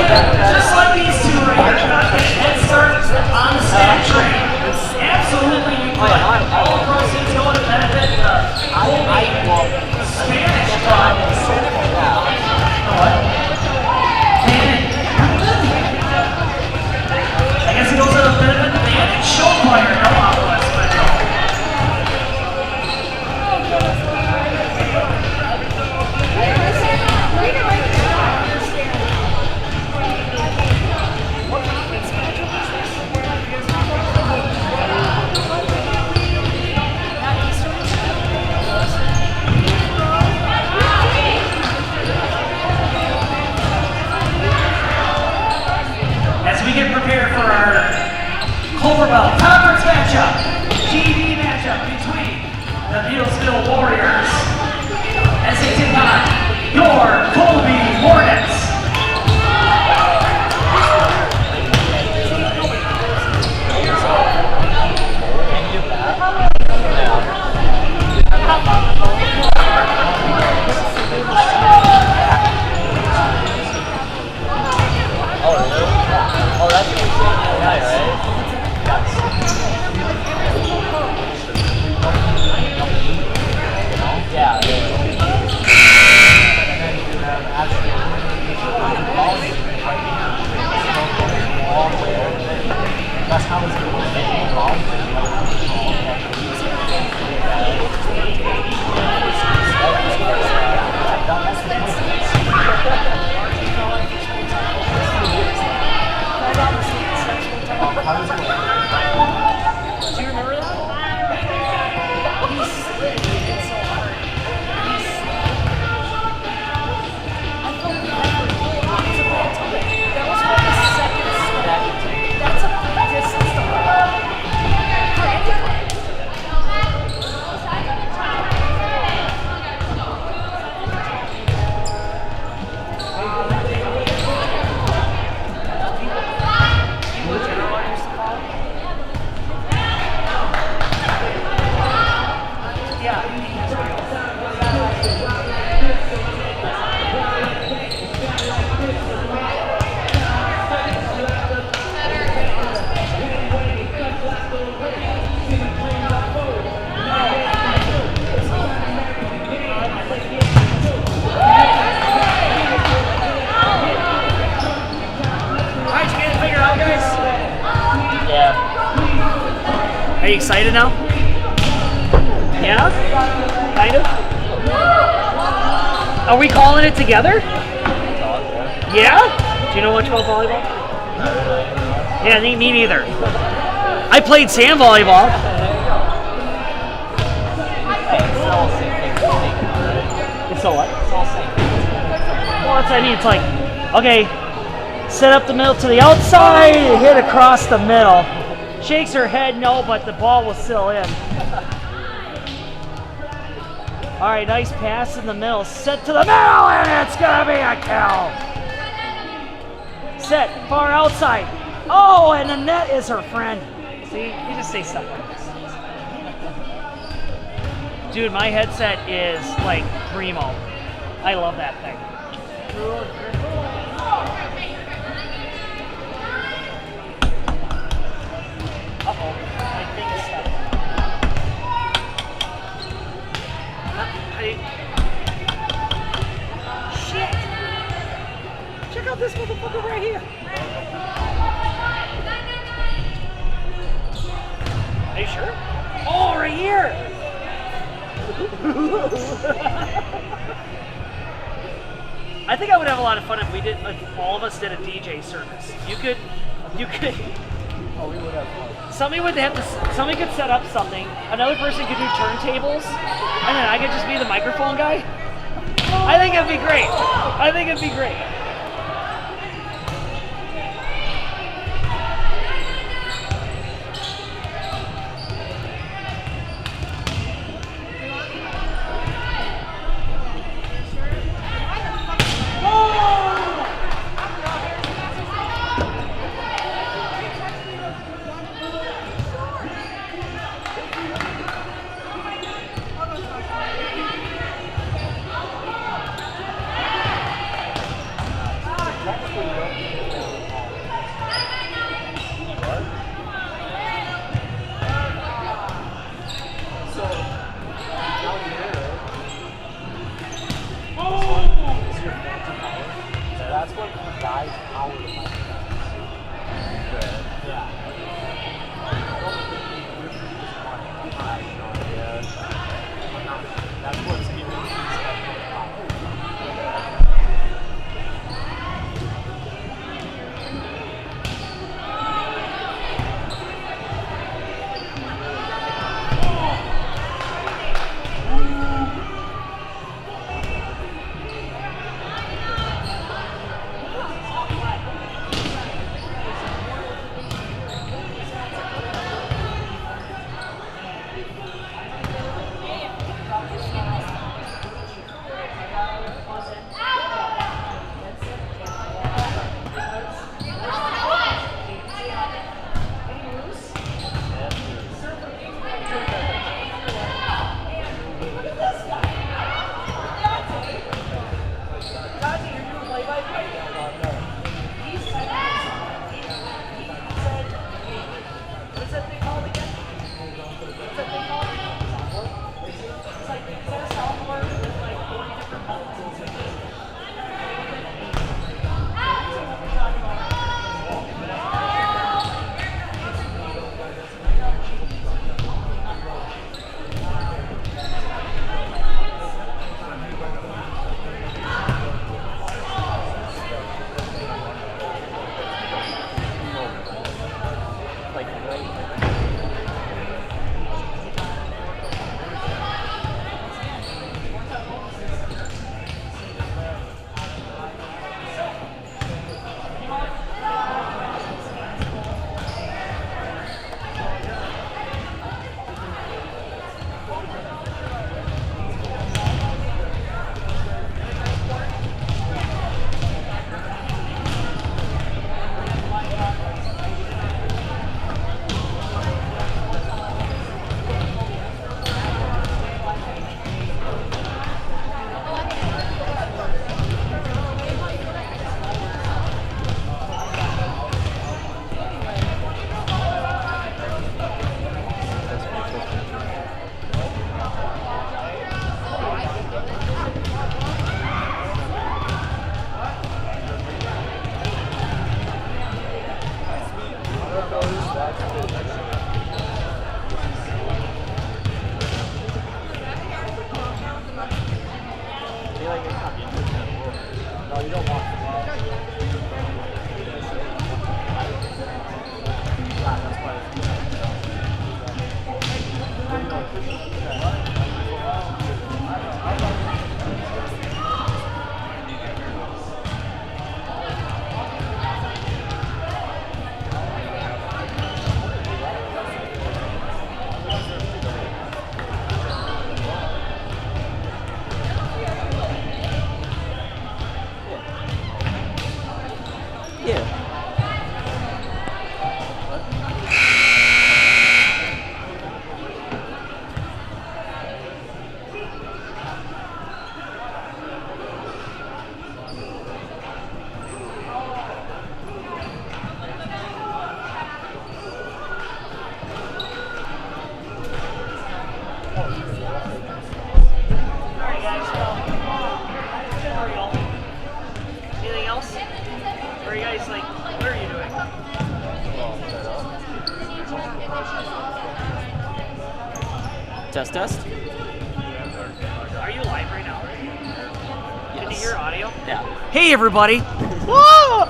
just like these two right here, trying to get a head start on the stat train. Absolutely, you could. All across things going to benefit the Spanish club. What? I guess it goes to the benefit of the band and show choir. No outlaws, but no. As we get prepared for our Cloverbelt conference matchup, TV matchup between the Neillsville Warriors as they take on your Colby Hornets. Oh, that's what you're saying, right? Yeah. That's how it's going to be involved. Do you remember that? He slid and he hit so hard. I felt never it's a bad time. That was like the second step. That's a big distance to run. Are you excited now? Yeah? Kind of? Are we calling it together? Yeah? Do you know much about volleyball? Yeah, me neither. I played sand volleyball. It's all what? Well, that's what I mean. It's like, okay, set up the middle to the outside, hit across the middle. Shakes her head no, but the ball was still in. All right, nice pass in the middle. Set to the middle, and it's gonna be a kill. Set, far outside. Oh, and the net is her friend. See, you just say stuff like this. Dude, my headset is like primo. I love that thing. Uh-oh, my thing is stuck. Shit! Check out this motherfucker right here. Are you sure? Oh, right here! I think I would have a lot of fun if we did, if all of us did a DJ service. You could. Oh, we would have fun. Somebody could set up something. Another person could do turntables, and then I could just be the microphone guy. I think it'd be great. guys power the mic. Yeah. That's what's giving me Test, test. Are you live right now? Can you hear audio? Yeah. Hey, everybody! Whoa!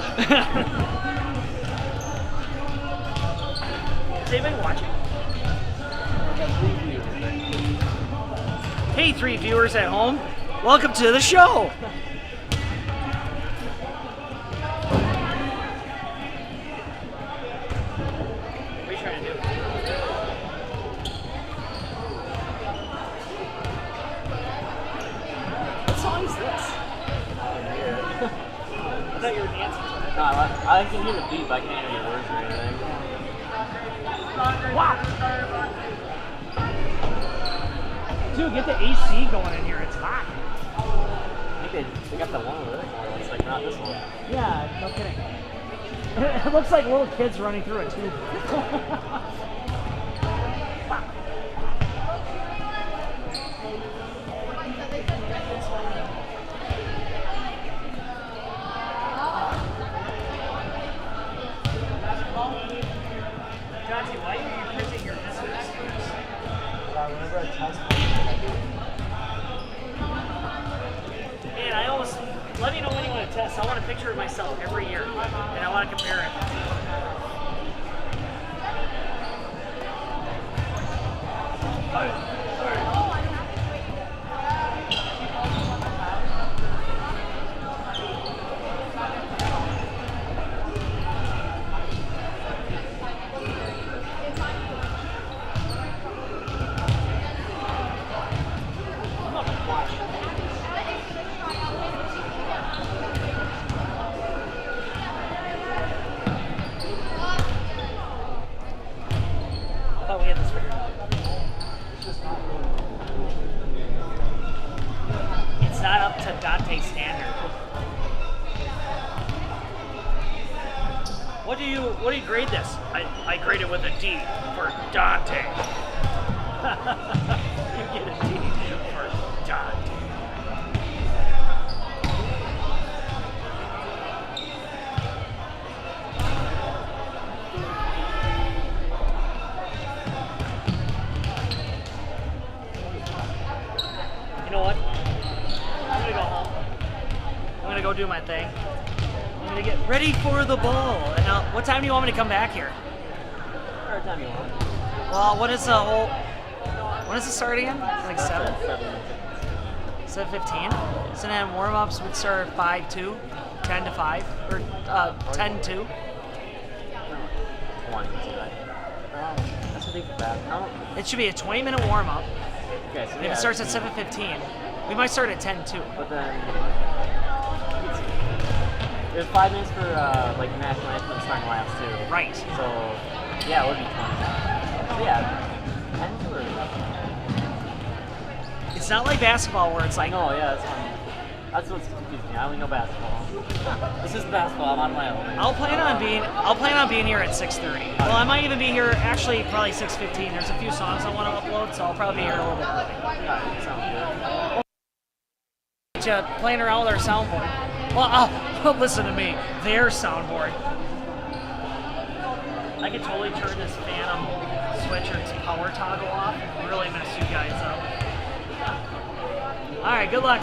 Has anybody watching? Hey, 3 viewers at home. Welcome to the show. What are you trying to do? What song is this? I thought you were dancing. No, I can hear the beat, but I can't hear the words or anything. Wow! Dude, get the AC going in here. It's hot. I think they got that one over there. It's like not this one. Yeah, no kidding. It looks like little kids running through a tube. myself every year, and I want to compare it. I thought we had this figured out. It's not up to Dante's standard. What do you grade this? I grade it with a D for Dante. You get a D for Dante. You know what? I'm gonna go home. I'm gonna go do my thing. I'm gonna get ready for the ball. And now, what time do you want me to come back here? Whatever time you want. Well, when is the start again? Like 7? 7:15. So then warm-ups would start at 5-2, 10 to 5, or 10-2. 20 tonight. That's what they for that. It should be a 20-minute warm-up. Okay, so And if it starts at 7:15, we might start at 10-2. But then there's 5 minutes for like national anthem starting laps too. Right. So yeah, it would be 20. So yeah, 10 or It's not like basketball where it's like, no, yeah, that's fine. That's what's confusing me. I only know basketball. This is basketball. I'm on my own. I'll plan on being here at 6:30. Well, I might even be here actually probably 6:15. There's a few songs I want to upload, so I'll probably be here a little bit early. Alright, sounds good. Playing around with our soundboard. Well, listen to me. Their soundboard. I could totally turn this Phantom switch or its power toggle off and really mess you guys up. All right, good luck.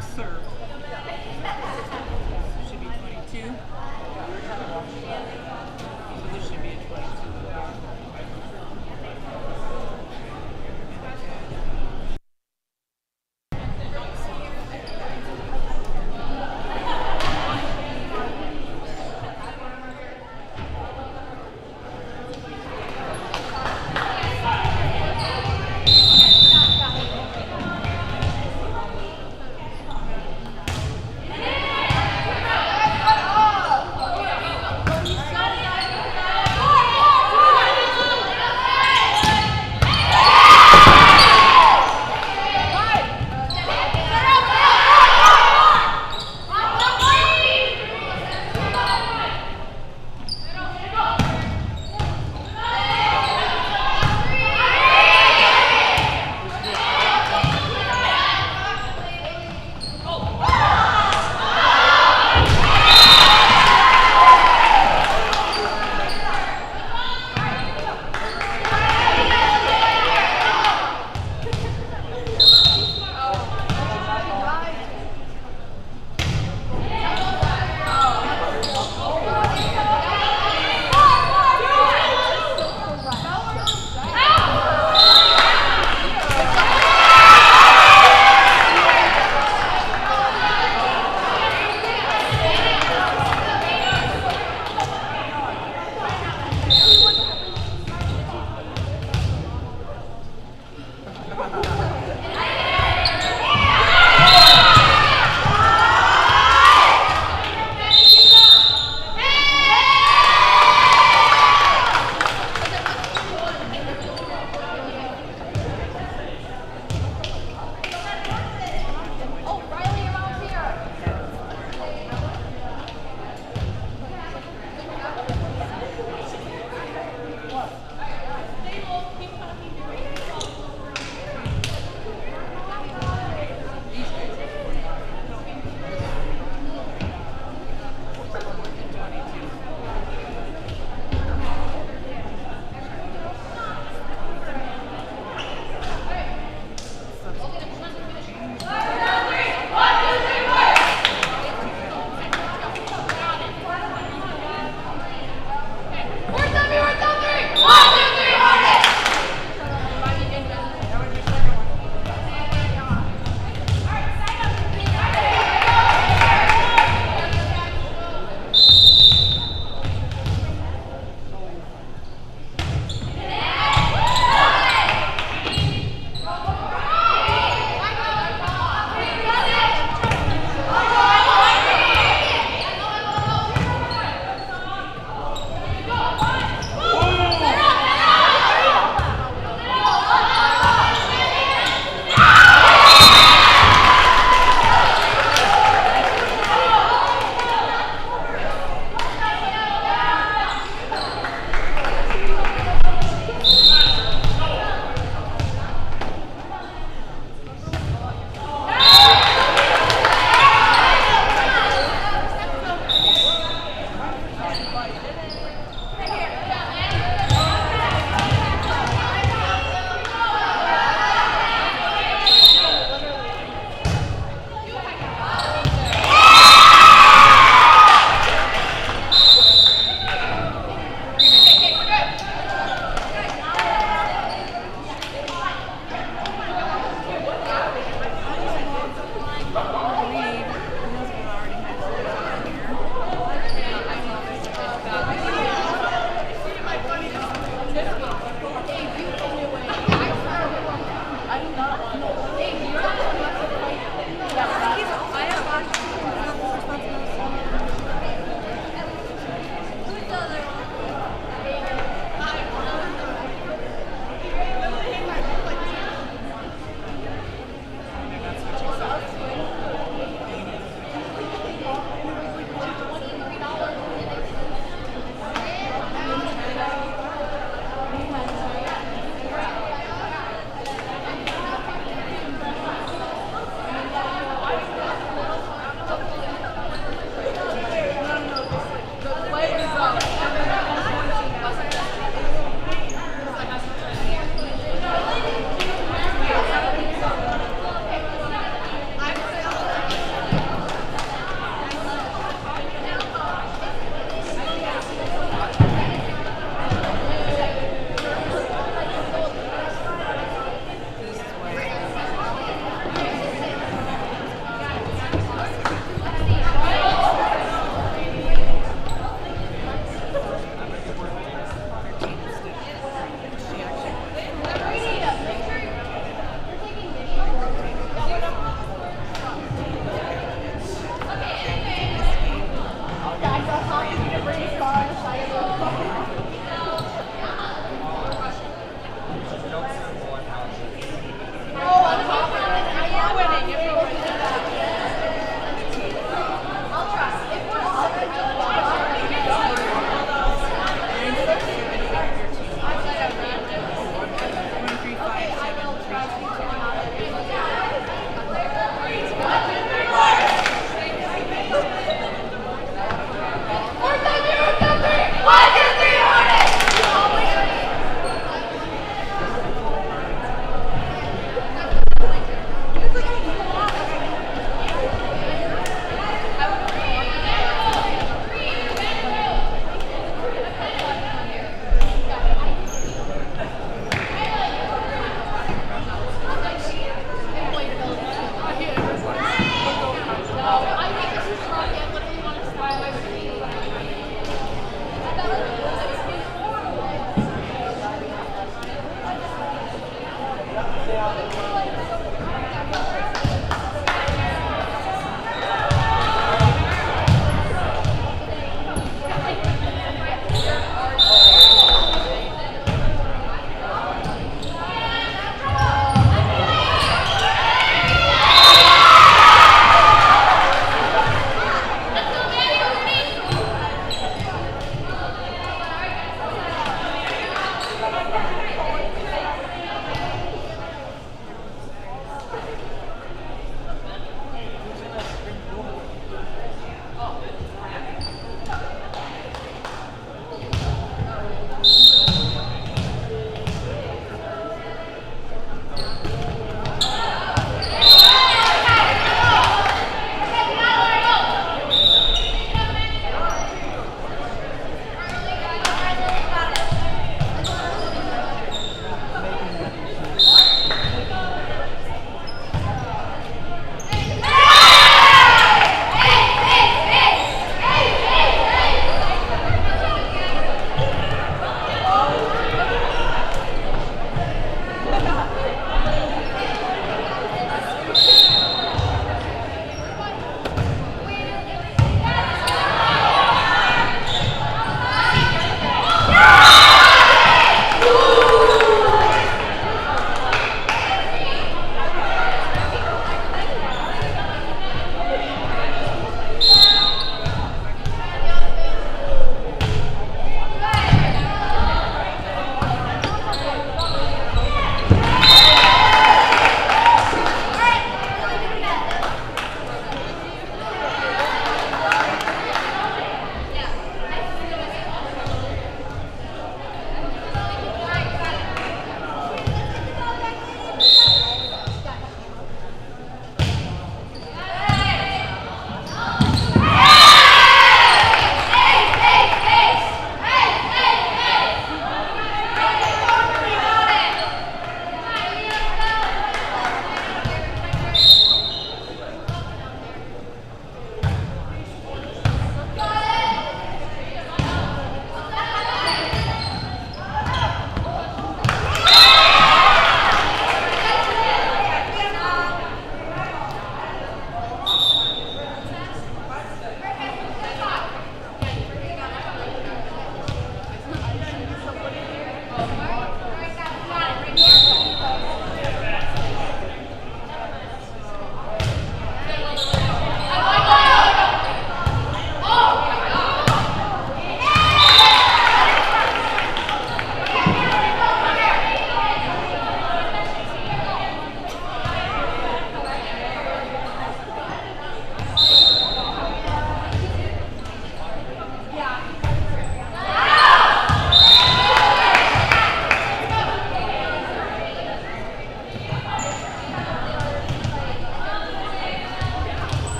6 serve. So should be 22. So this should be a 22.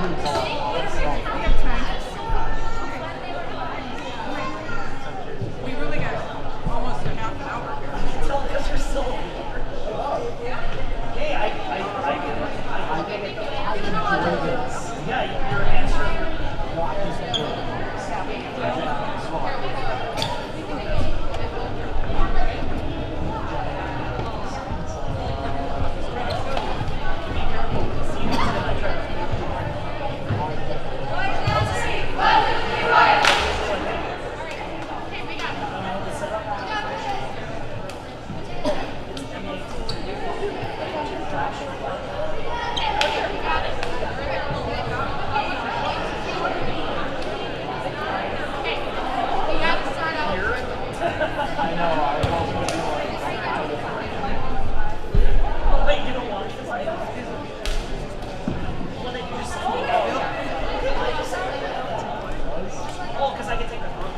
We really got almost a half an hour here. Tell because you're still here. Hey, yeah, you're answering. Wait, you don't watch this? Oh, because I can take the group.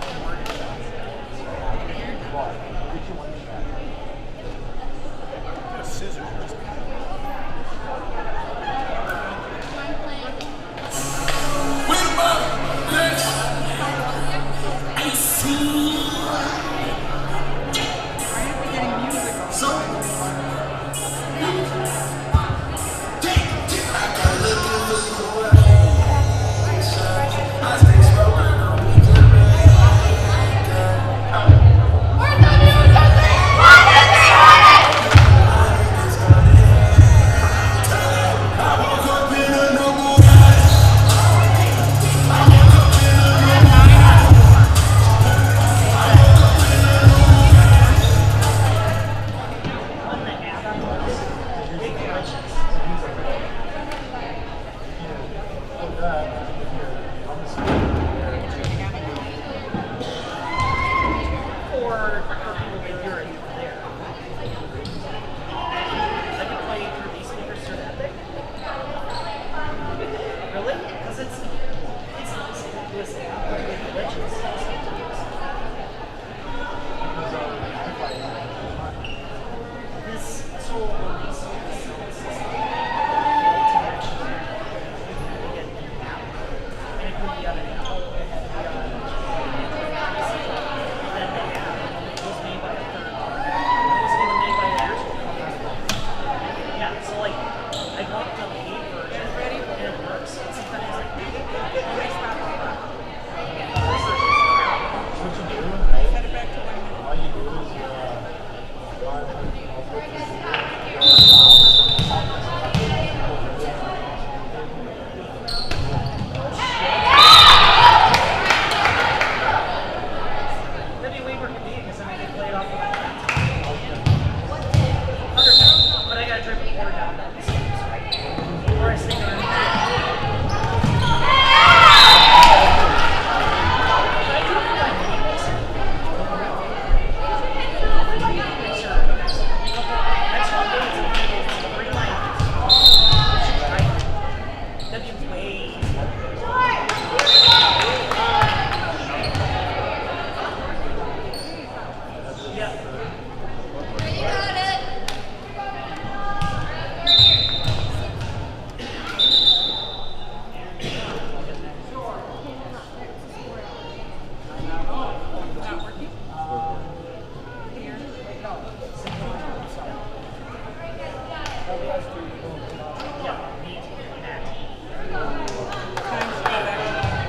Times go back.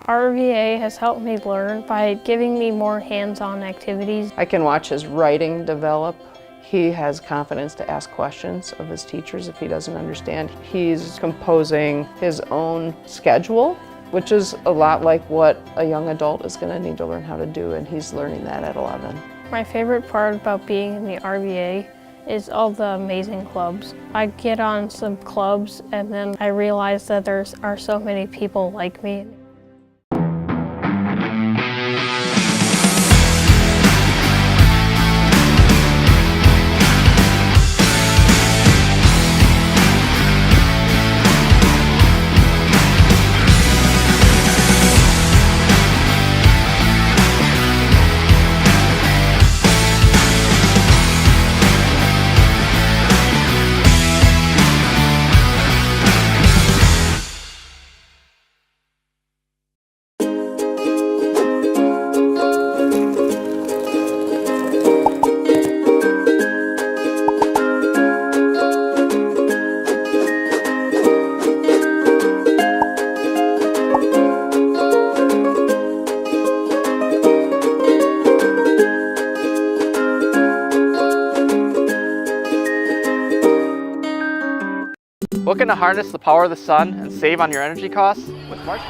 RVA has helped me learn by giving me more hands-on activities. I can watch his writing develop. He has confidence to ask questions of his teachers if he doesn't understand. He's composing his own schedule, which is a lot like what a young adult is going to need to learn how to do, and he's learning that at 11. My favorite part about being in the RVA is all the amazing clubs. I get on some clubs and then I realize that there are so many people like me. Looking to harness the power of the sun and save on your energy costs with March?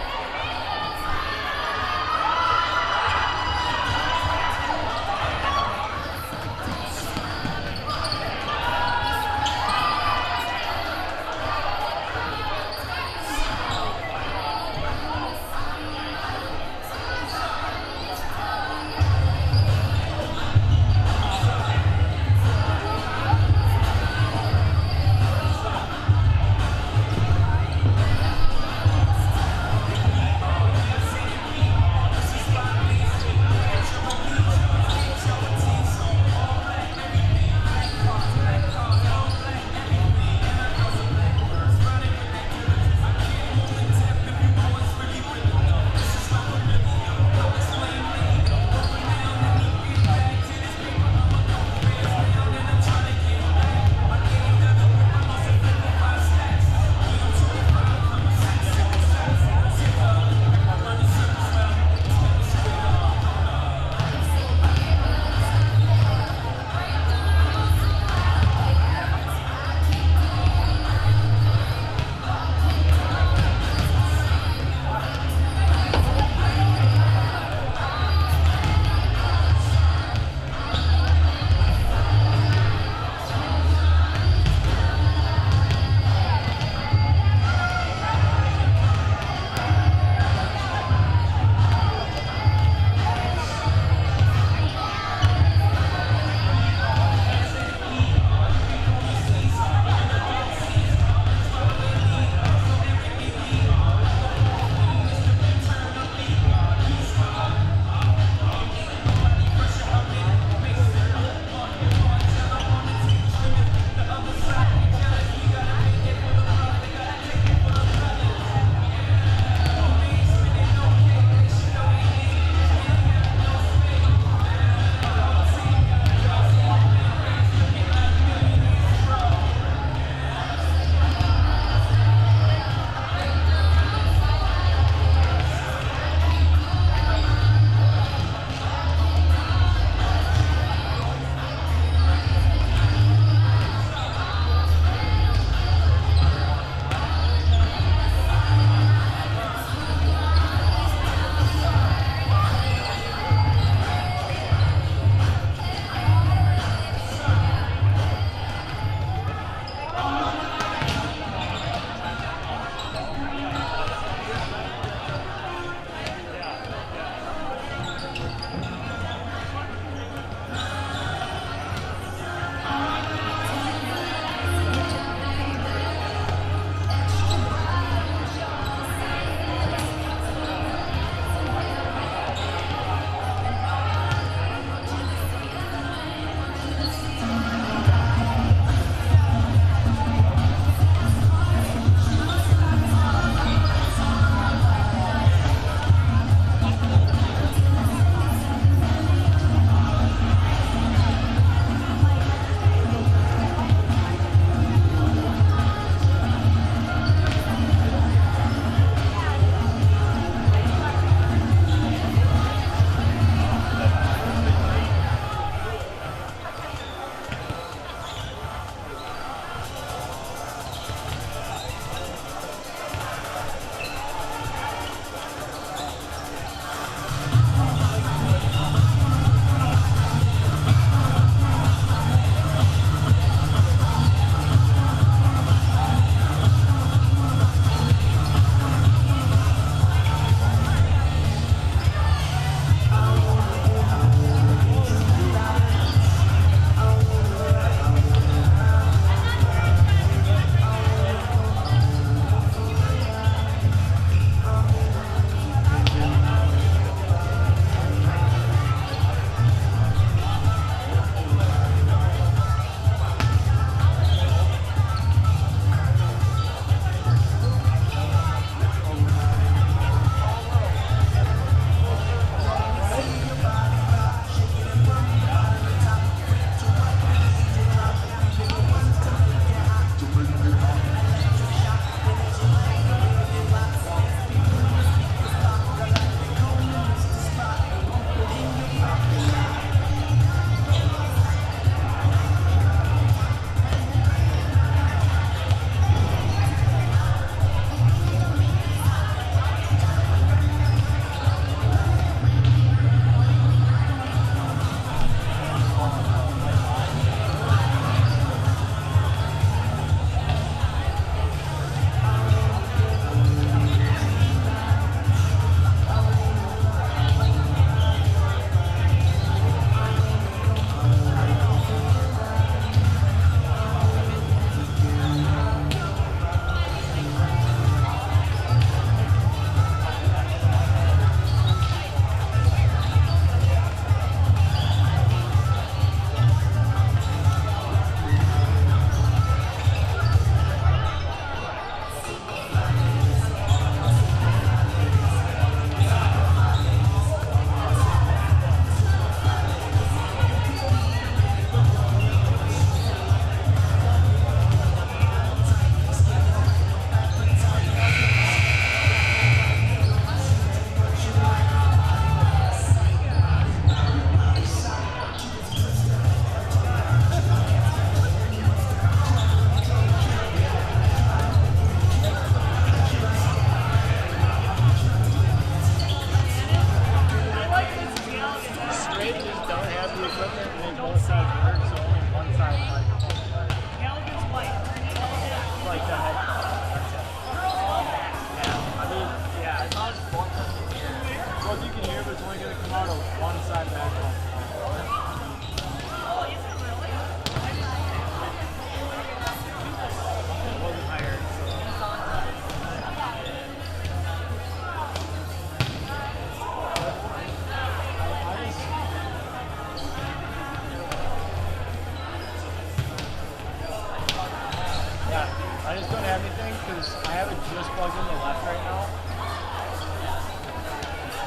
have anything? Because I have it just plugged in the left right now.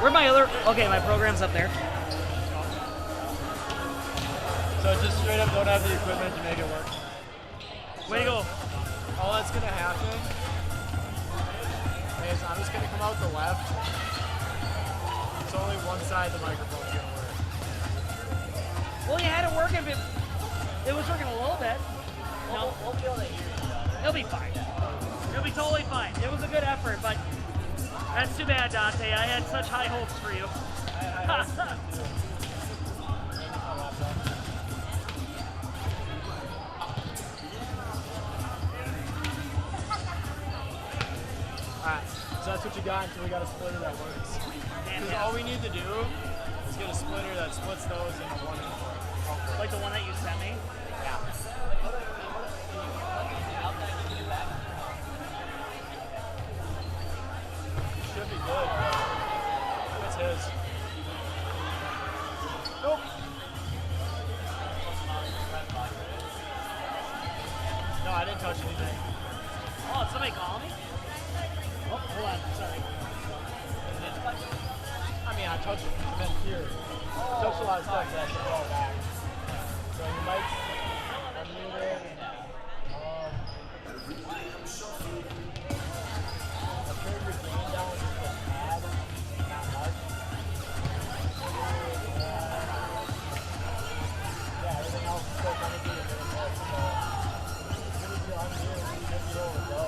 Where'd my other? Okay, my program's up there. So just straight up don't have the equipment to make it work. Way to go. All that's gonna happen is I'm just gonna come out the left. It's only one side the microphone's gonna work. Well, you had it working, but it was working a little bit. No, We'll be able to hear each other. it'll be fine. It'll be totally fine. It was a good effort, but that's too bad, Dante. I had such high hopes for you. Alright, so that's what you got until we got a splitter that works. Because all we need to do is get a splitter that splits those into one output. Like the one that you sent me. Should be good. It's his. Nope. No, I didn't touch anything. Oh, did somebody call me? Oh, hold on. Sorry. I mean, I touched it. I meant here. Touched a lot of stuff that I should fall back. So your mic's unmuted. I turned your gain down just a tad, not much. Yeah, everything else is still coming through the middle part. So, as soon as you're unmuted, you should be able to go.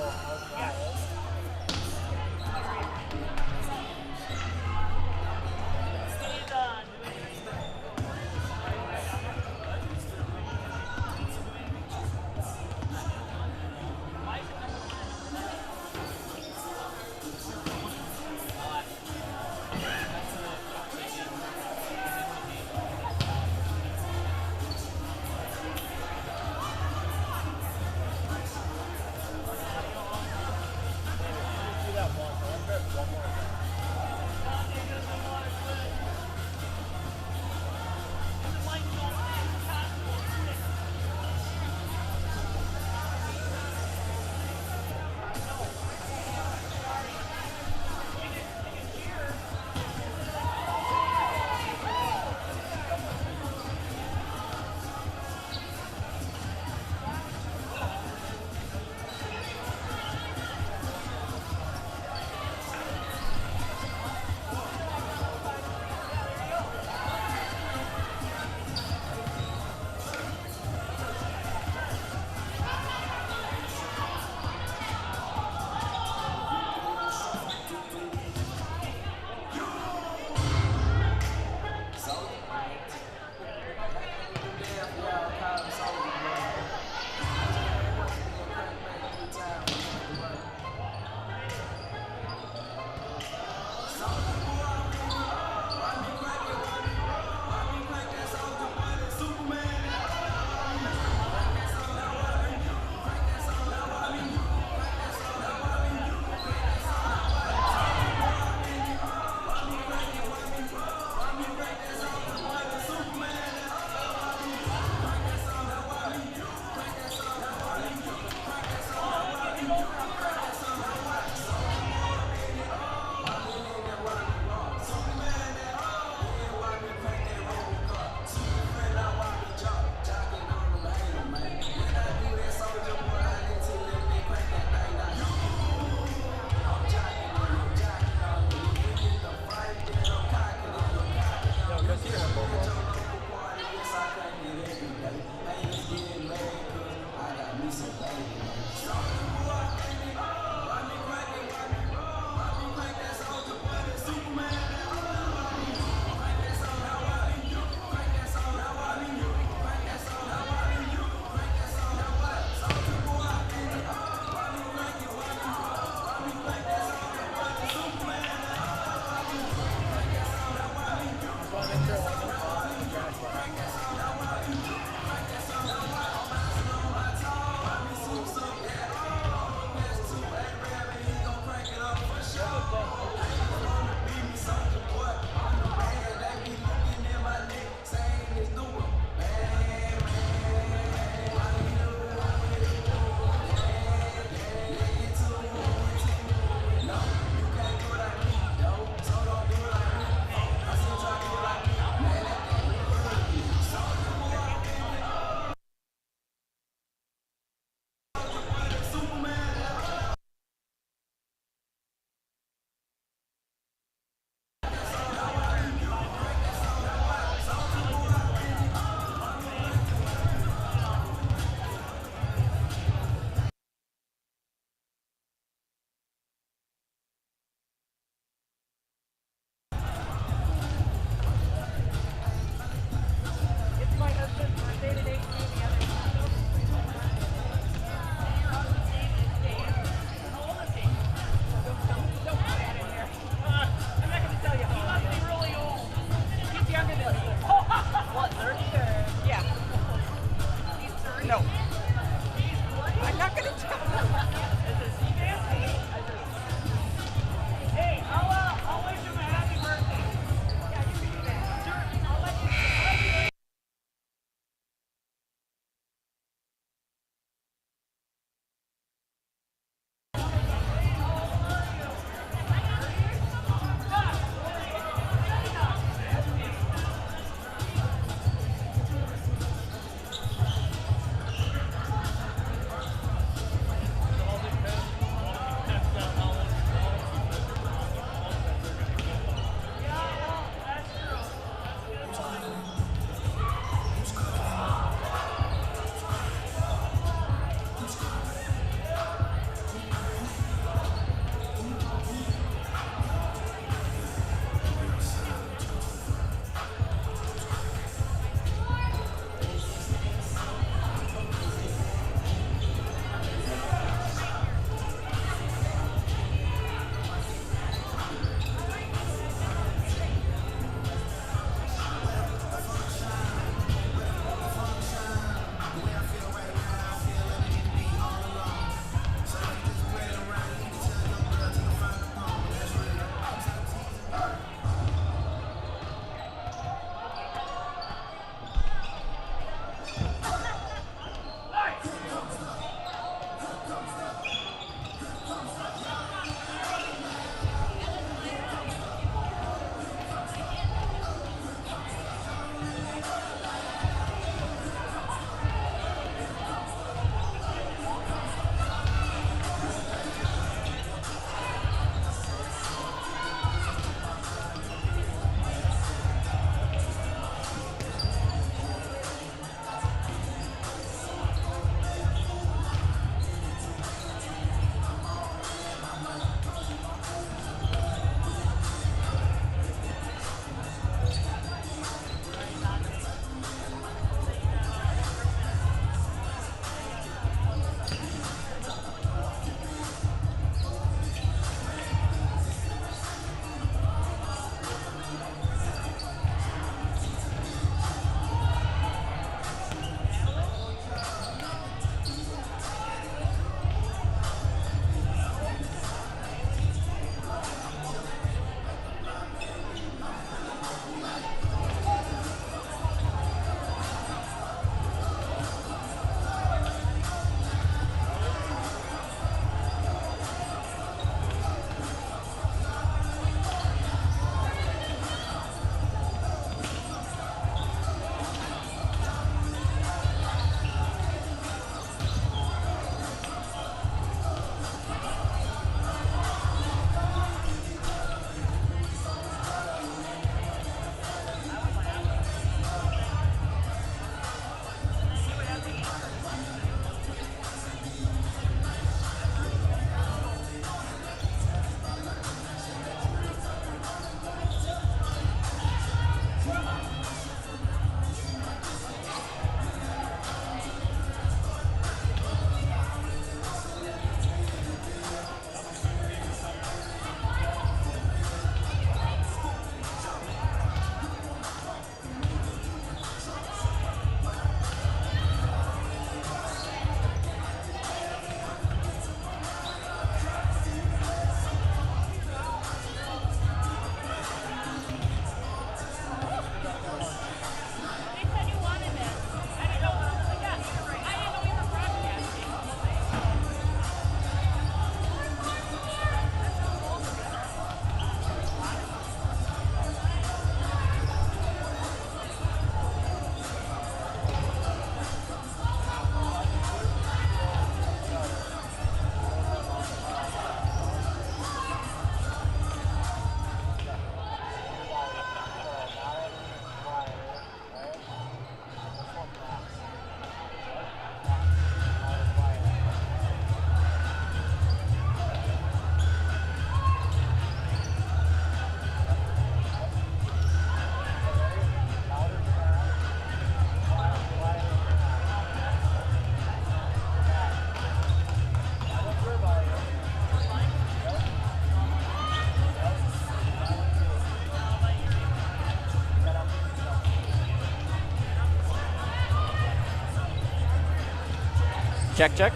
Check, check.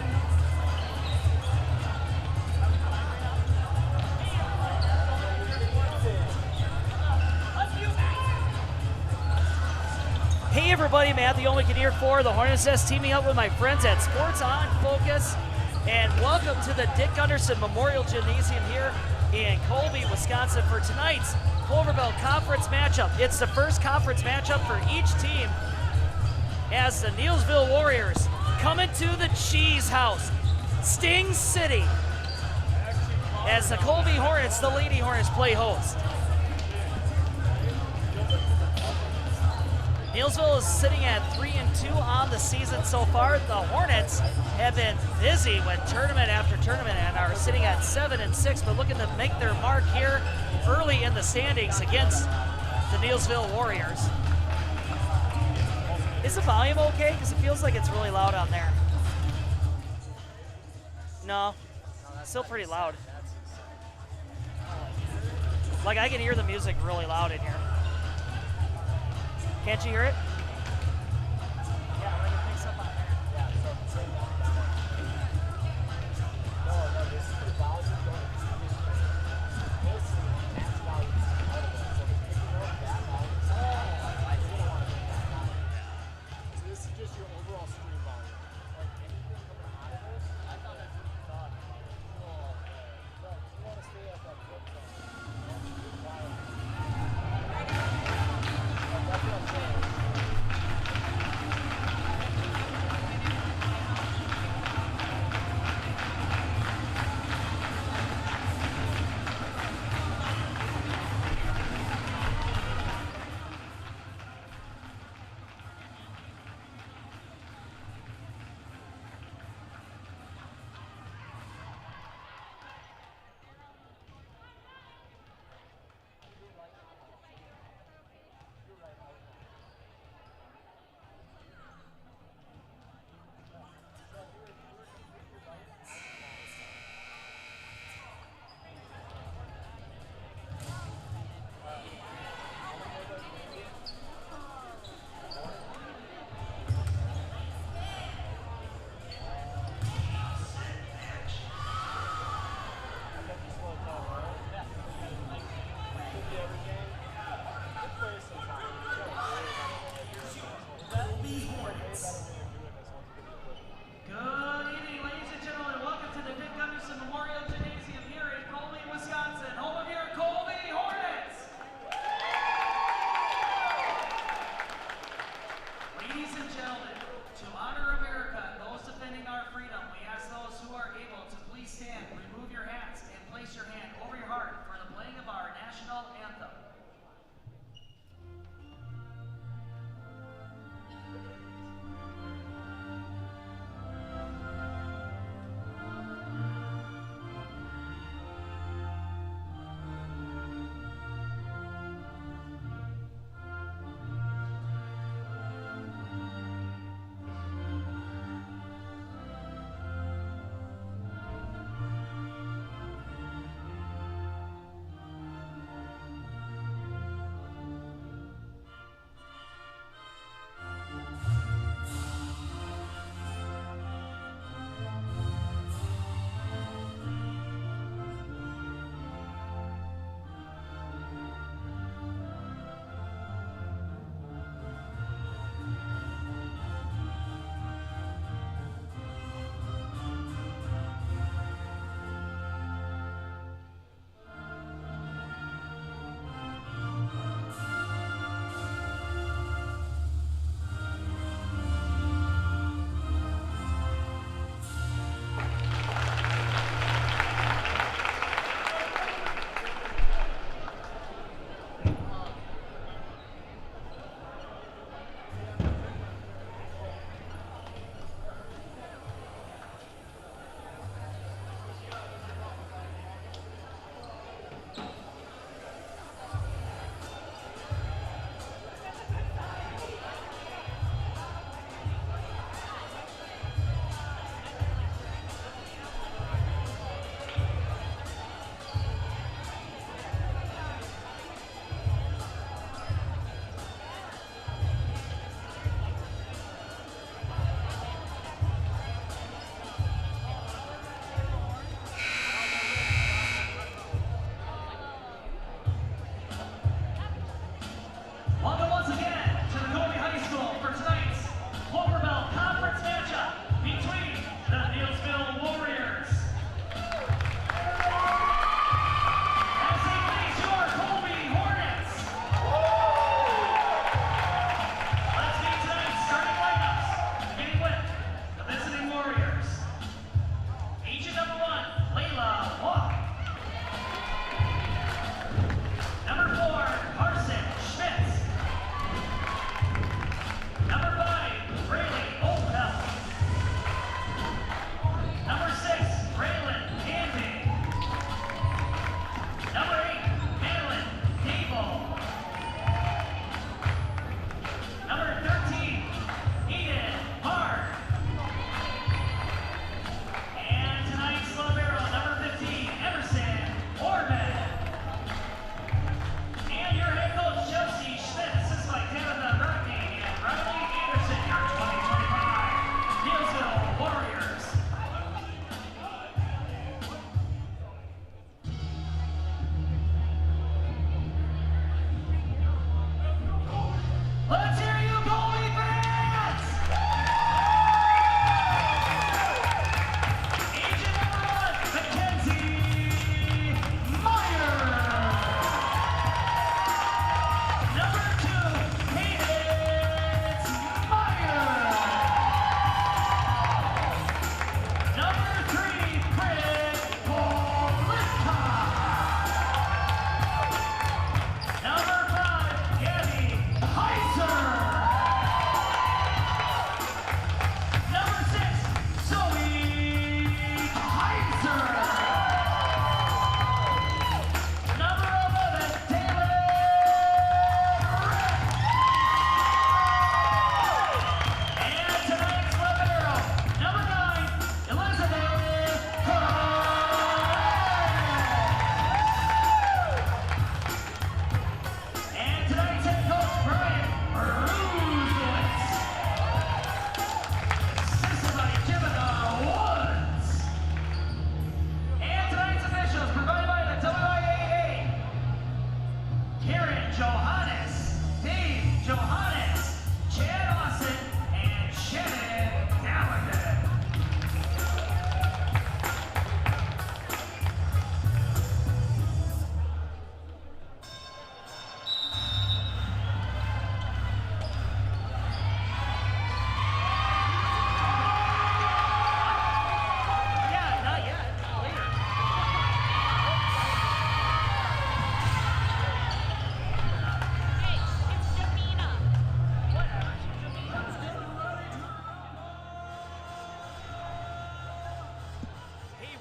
Hey everybody, Matt the Olmec here for the Hornets Nest, teaming up with my friends at Sports on Focus, and welcome to the Dick Gunderson Memorial Gymnasium here in Colby, Wisconsin for tonight's Cloverbelt Conference matchup. It's the first conference matchup for each team as the Neillsville Warriors come into the Cheese House, Sting City, as the Colby Hornets, the Lady Hornets, play host. Neillsville is sitting at 3-2 on the season so far. The Hornets have been busy with tournament after tournament and are sitting at 7-6, but looking to make their mark here early in the standings against the Neillsville Warriors. Is the volume okay? Because it feels like it's really loud on there. No, still pretty loud. Like I can hear the music really loud in here. Can't you hear it? Yeah, like it picks up on there. Yeah, so same down. No, this is the volume going to this max volume out of it. So if you know that volume, I don't want to make that volume. So this is just your overall stream volume. Like anything coming out of this, I thought that's what you thought. Oh, no, you want to stay at that good zone. Anthem.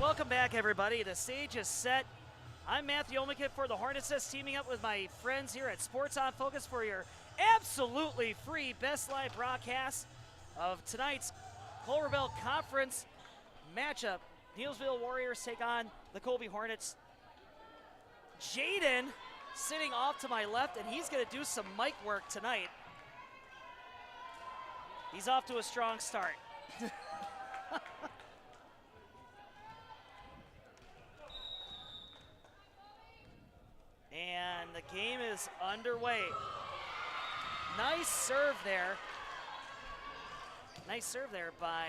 Welcome back, everybody. The stage is set. I'm Matthew Omikit for the Hornets, teaming up with my friends here at Sports on Focus for your absolutely free Best Live broadcast of tonight's Cloverbelt Conference matchup. Neillsville Warriors take on the Colby Hornets. Jaden sitting off to my left, and he's going to do some mic work tonight. He's off to a strong start. And the game is underway. Nice serve there. Nice serve there by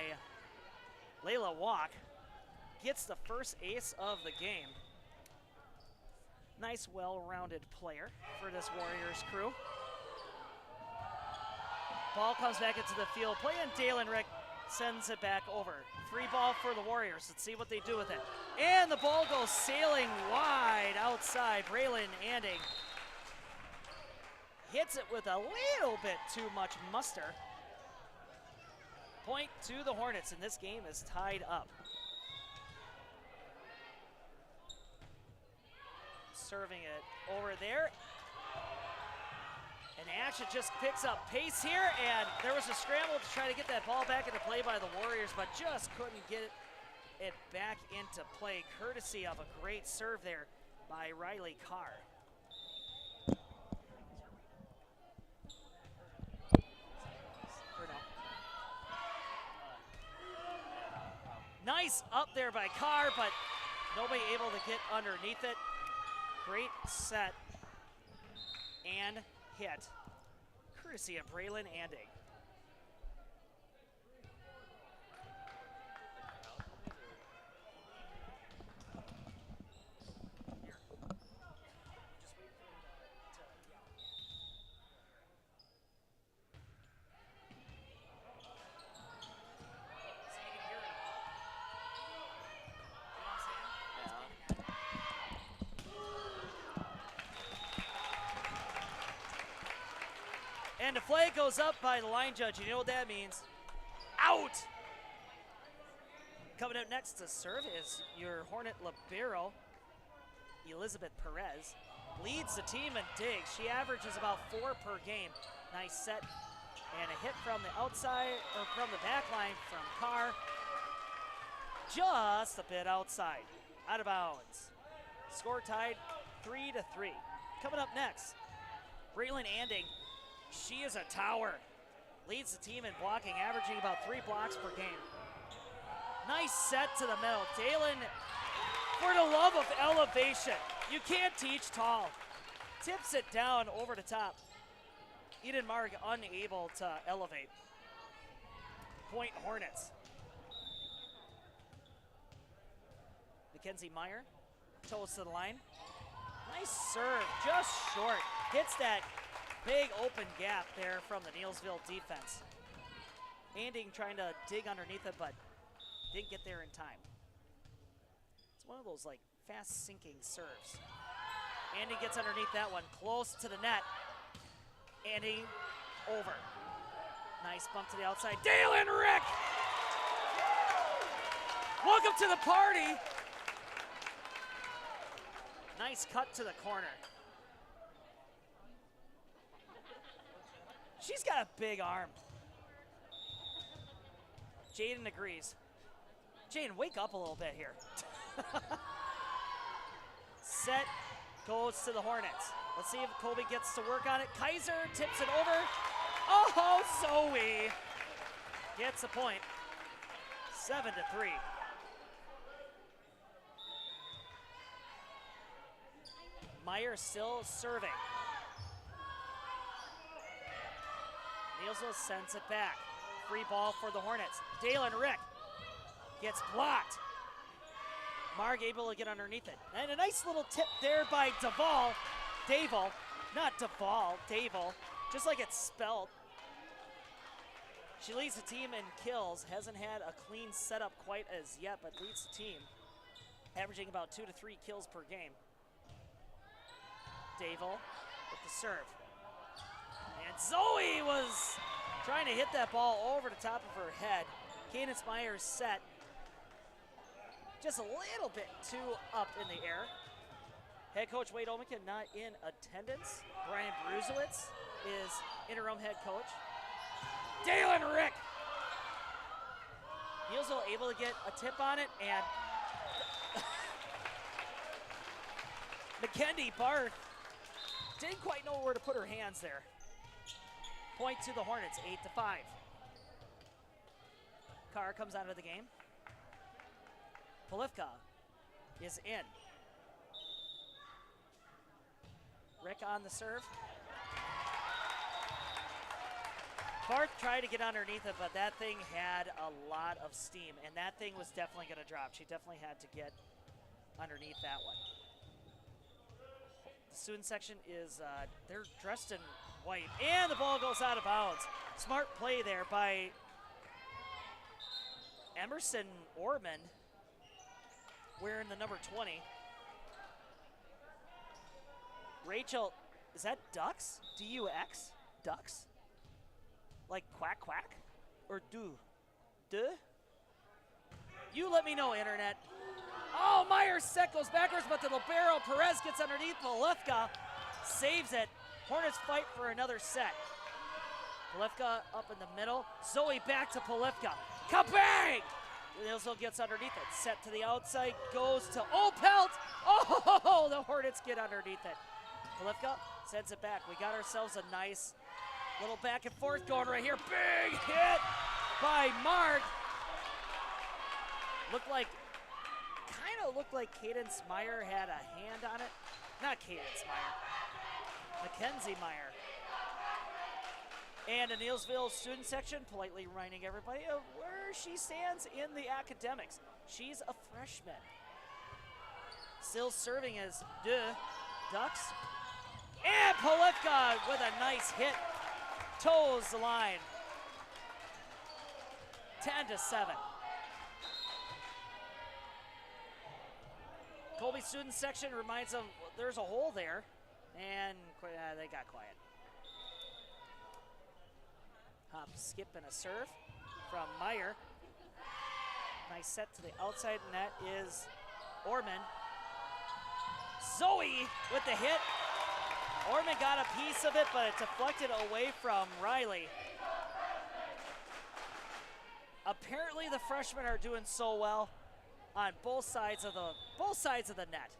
Layla Walk. Gets the first ace of the game. Nice, well-rounded player for this Warriors crew. Ball comes back into the field. Play in Dalen Rick sends it back over. Free ball for the Warriors. Let's see what they do with it. And the ball goes sailing wide outside. Braylon Anding hits it with a little bit too much muster. Point to the Hornets, and this game is tied up. Serving it over there. And action just picks up pace here, and there was a scramble to try to get that ball back into play by the Warriors, but just couldn't get it back into play, courtesy of a great serve there by Riley Carr. Nice up there by Carr, but nobody able to get underneath it. Great set and hit, courtesy of Braylon Anding. And the flag goes up by the line judge. You know what that means. Out! Coming up next to serve is your Hornet libero, Elizabeth Perez. Leads the team in digs. She averages about 4 per game. Nice set. And a hit from the outside, or from the back line from Carr. Just a bit outside. Out of bounds. Score tied 3-3. Coming up next, Braylon Anding. She is a tower. Leads the team in blocking, averaging about 3 blocks per game. Nice set to the middle. Dalen, for the love of elevation. You can't teach tall. Tips it down over the top. Eden Marg unable to elevate. Point Hornets. Mackenzie Meyer, toes to the line. Nice serve, just short. Hits that big open gap there from the Neillsville defense. Anding trying to dig underneath it, but didn't get there in time. It's one of those like fast sinking serves. Anding gets underneath that one, close to the net. Anding over. Nice bump to the outside. Dalen Rick! Welcome to the party! Nice cut to the corner. She's got a big arm. Jaden agrees. Jaden, wake up a little bit here. Set goes to the Hornets. Let's see if Colby gets to work on it. Kaiser tips it over. Oh, Zoe gets a point. 7-3. Meyer still serving. Neillsville sends it back. Free ball for the Hornets. Dalen Rick gets blocked. Marg able to get underneath it. And a nice little tip there by Davel, not Duvall, Davel, just like it's spelled. She leads the team in kills. Hasn't had a clean setup quite as yet, but leads the team, averaging about 2 to 3 kills per game. Davel with the serve. And Zoe was trying to hit that ball over the top of her head. Cadence Myers set. just a little bit too up in the air. Head coach Wade Olmican not in attendance. Brian Bruzewitz is interim head coach. Dalen Rick. Neillsville able to get a tip on it, and McKendy Barth didn't quite know where to put her hands there. Point to the Hornets, 8-5. Carr comes out of the game. Polivka is in. Rick on the serve. Barth tried to get underneath it, but that thing had a lot of steam, and that thing was definitely going to drop. She definitely had to get underneath that one. The student section is, they're dressed in white, and the ball goes out of bounds. Smart play there by Emerson Ormond, wearing the number 20. Rachel, is that Ducks? D-U-X? Ducks? Like quack quack? Or do? Duh? You let me know, internet. Oh, Myers set goes backwards, but the libero Perez gets underneath. Polivka saves it. Hornets fight for another set. Polivka up in the middle. Zoe back to Polivka. Kabang! Neillsville gets underneath it. Set to the outside, goes to Opelt. Oh, the Hornets get underneath it. Polivka sends it back. We got ourselves a nice little back and forth going right here. Big hit by Mark. Looked like Cadence Meyer had a hand on it. Not Cadence Meyer. Mackenzie Meyer. And a Neillsville student section politely reminding everybody of where she stands in the academics. She's a freshman. Still serving as Ducks. And Polivka with a nice hit. Toes the line. 10-7. Colby student section reminds them there's a hole there, and they got quiet. Hop, skip, and a serve from Meyer. Nice set to the outside, and that is Orman. Zoe with the hit. Orman got a piece of it, but it deflected away from Riley. Apparently the freshmen are doing so well on both sides of the net.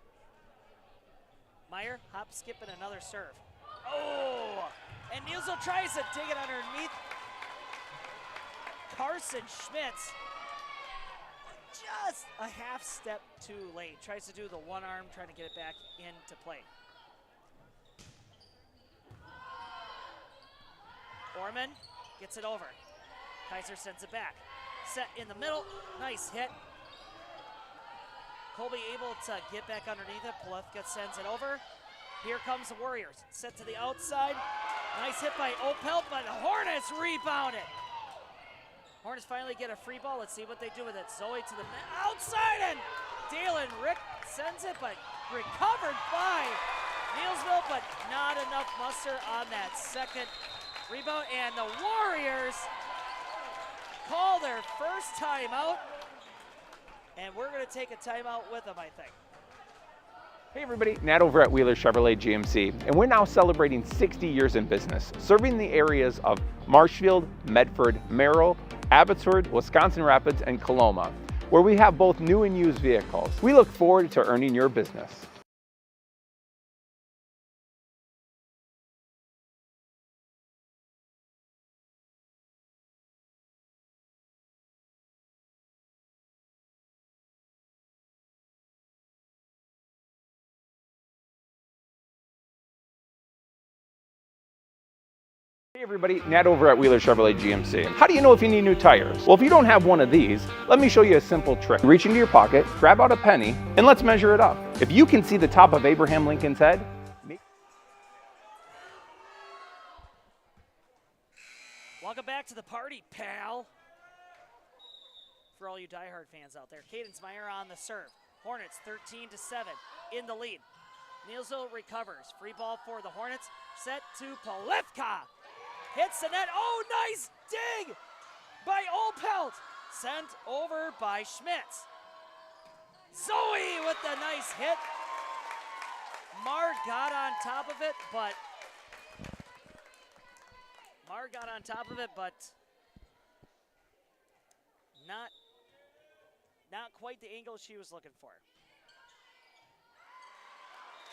Meyer, hop, skip, and another serve. Oh! And Neillsville tries to dig it underneath. Carson Schmitz, just a half step too late. Tries to do the one arm, trying to get it back into play. Orman gets it over. Kaiser sends it back. Set in the middle, nice hit. Colby able to get back underneath it. Polivka sends it over. Here comes the Warriors. Set to the outside. Nice hit by Opelt, but the Hornets rebound it. Hornets finally get a free ball. Let's see what they do with it. Zoe to the outside, and Dalen Rick sends it, but recovered by Neillsville, but not enough muster on that second rebound. And the Warriors call their first timeout, and we're going to take a timeout with them, I think. Hey everybody, Nat over at Wheeler Chevrolet GMC, and we're now celebrating 60 years in business, serving the areas of Marshfield, Medford, Merrill, Abbotsford, Wisconsin Rapids, and Coloma, where we have both new and used vehicles. We look forward to earning your business. Hey everybody, Nat over at Wheeler Chevrolet GMC. How do you know if you need new tires? Well, if you don't have one of these, let me show you a simple trick. Reach into your pocket, grab out a penny, and let's measure it up. If you can see the top of Abraham Lincoln's head, Welcome back to the party, pal. For all you diehard fans out there, Cadence Meyer on the serve. Hornets 13-7 in the lead. Neillsville recovers. Free ball for the Hornets. Set to Polivka. Hits the net. Oh, nice dig by Opelt. Sent over by Schmitz. with the nice hit. Mar got on top of it, but not quite the angle she was looking for.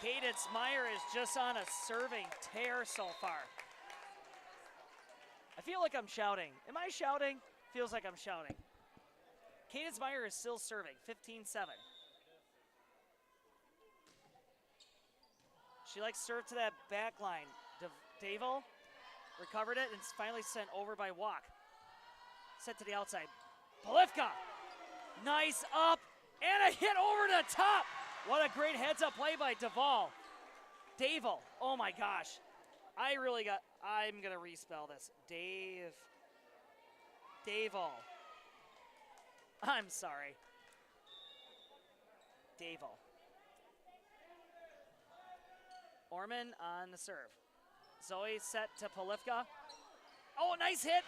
Cadence Meyer is just on a serving tear so far. I feel like I'm shouting. Am I shouting? Feels like I'm shouting. Cadence Meyer is still serving, 15-7. She likes to serve to that back line. Davo recovered it and it's finally sent over by Walk. Set to the outside. Polivka, nice up, and a hit over the top. What a great heads-up play by Davo, oh my gosh. I'm going to respell this. Davo. I'm sorry. Davo. Orman on the serve. Zoe set to Polivka. Oh, nice hit.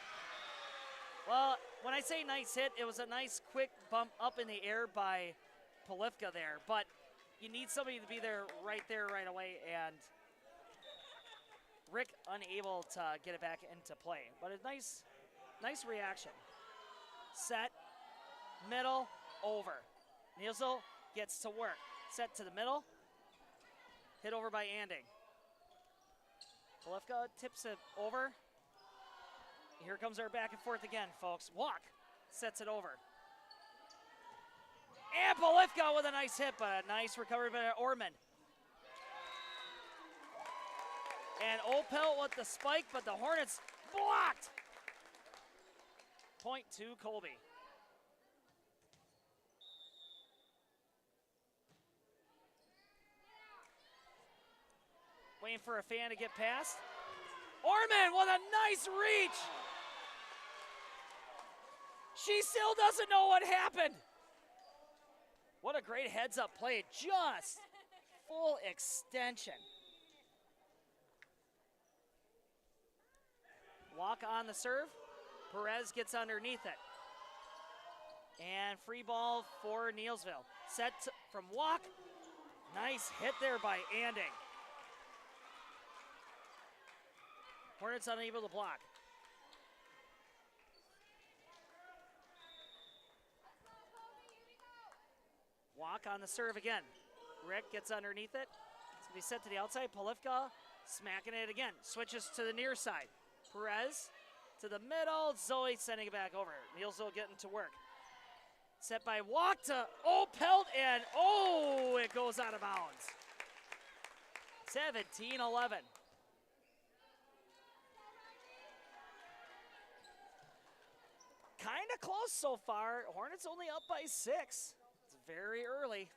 Well, when I say nice hit, it was a nice quick bump up in the air by Polivka there, but you need somebody to be there right away, and Rick unable to get it back into play. But a nice reaction. Set, middle, over. Neillsville gets to work. Set to the middle. Hit over by Anding. Polivka tips it over. Here comes our back and forth again, folks. Walk sets it over. And Polivka with a nice hit, but a nice recovery by Orman. And Opel with the spike, but the Hornets blocked. Point to Colby. Waiting for a fan to get past. Orman with a nice reach. She still doesn't know what happened. What a great heads-up play. Just full extension. Walk on the serve. Perez gets underneath it. And free ball for Neillsville. Set from Walk. Nice hit there by Anding. Hornets unable to block. Walk on the serve again. Rick gets underneath it. It's going to be set to the outside. Polivka smacking it again. Switches to the near side. Perez to the middle. Zoe sending it back over. Neillsville getting to work. Set by Walk to Opelt, and it goes out of bounds. 17-11. Kind of close so far. Hornets only up by 6. It's very early.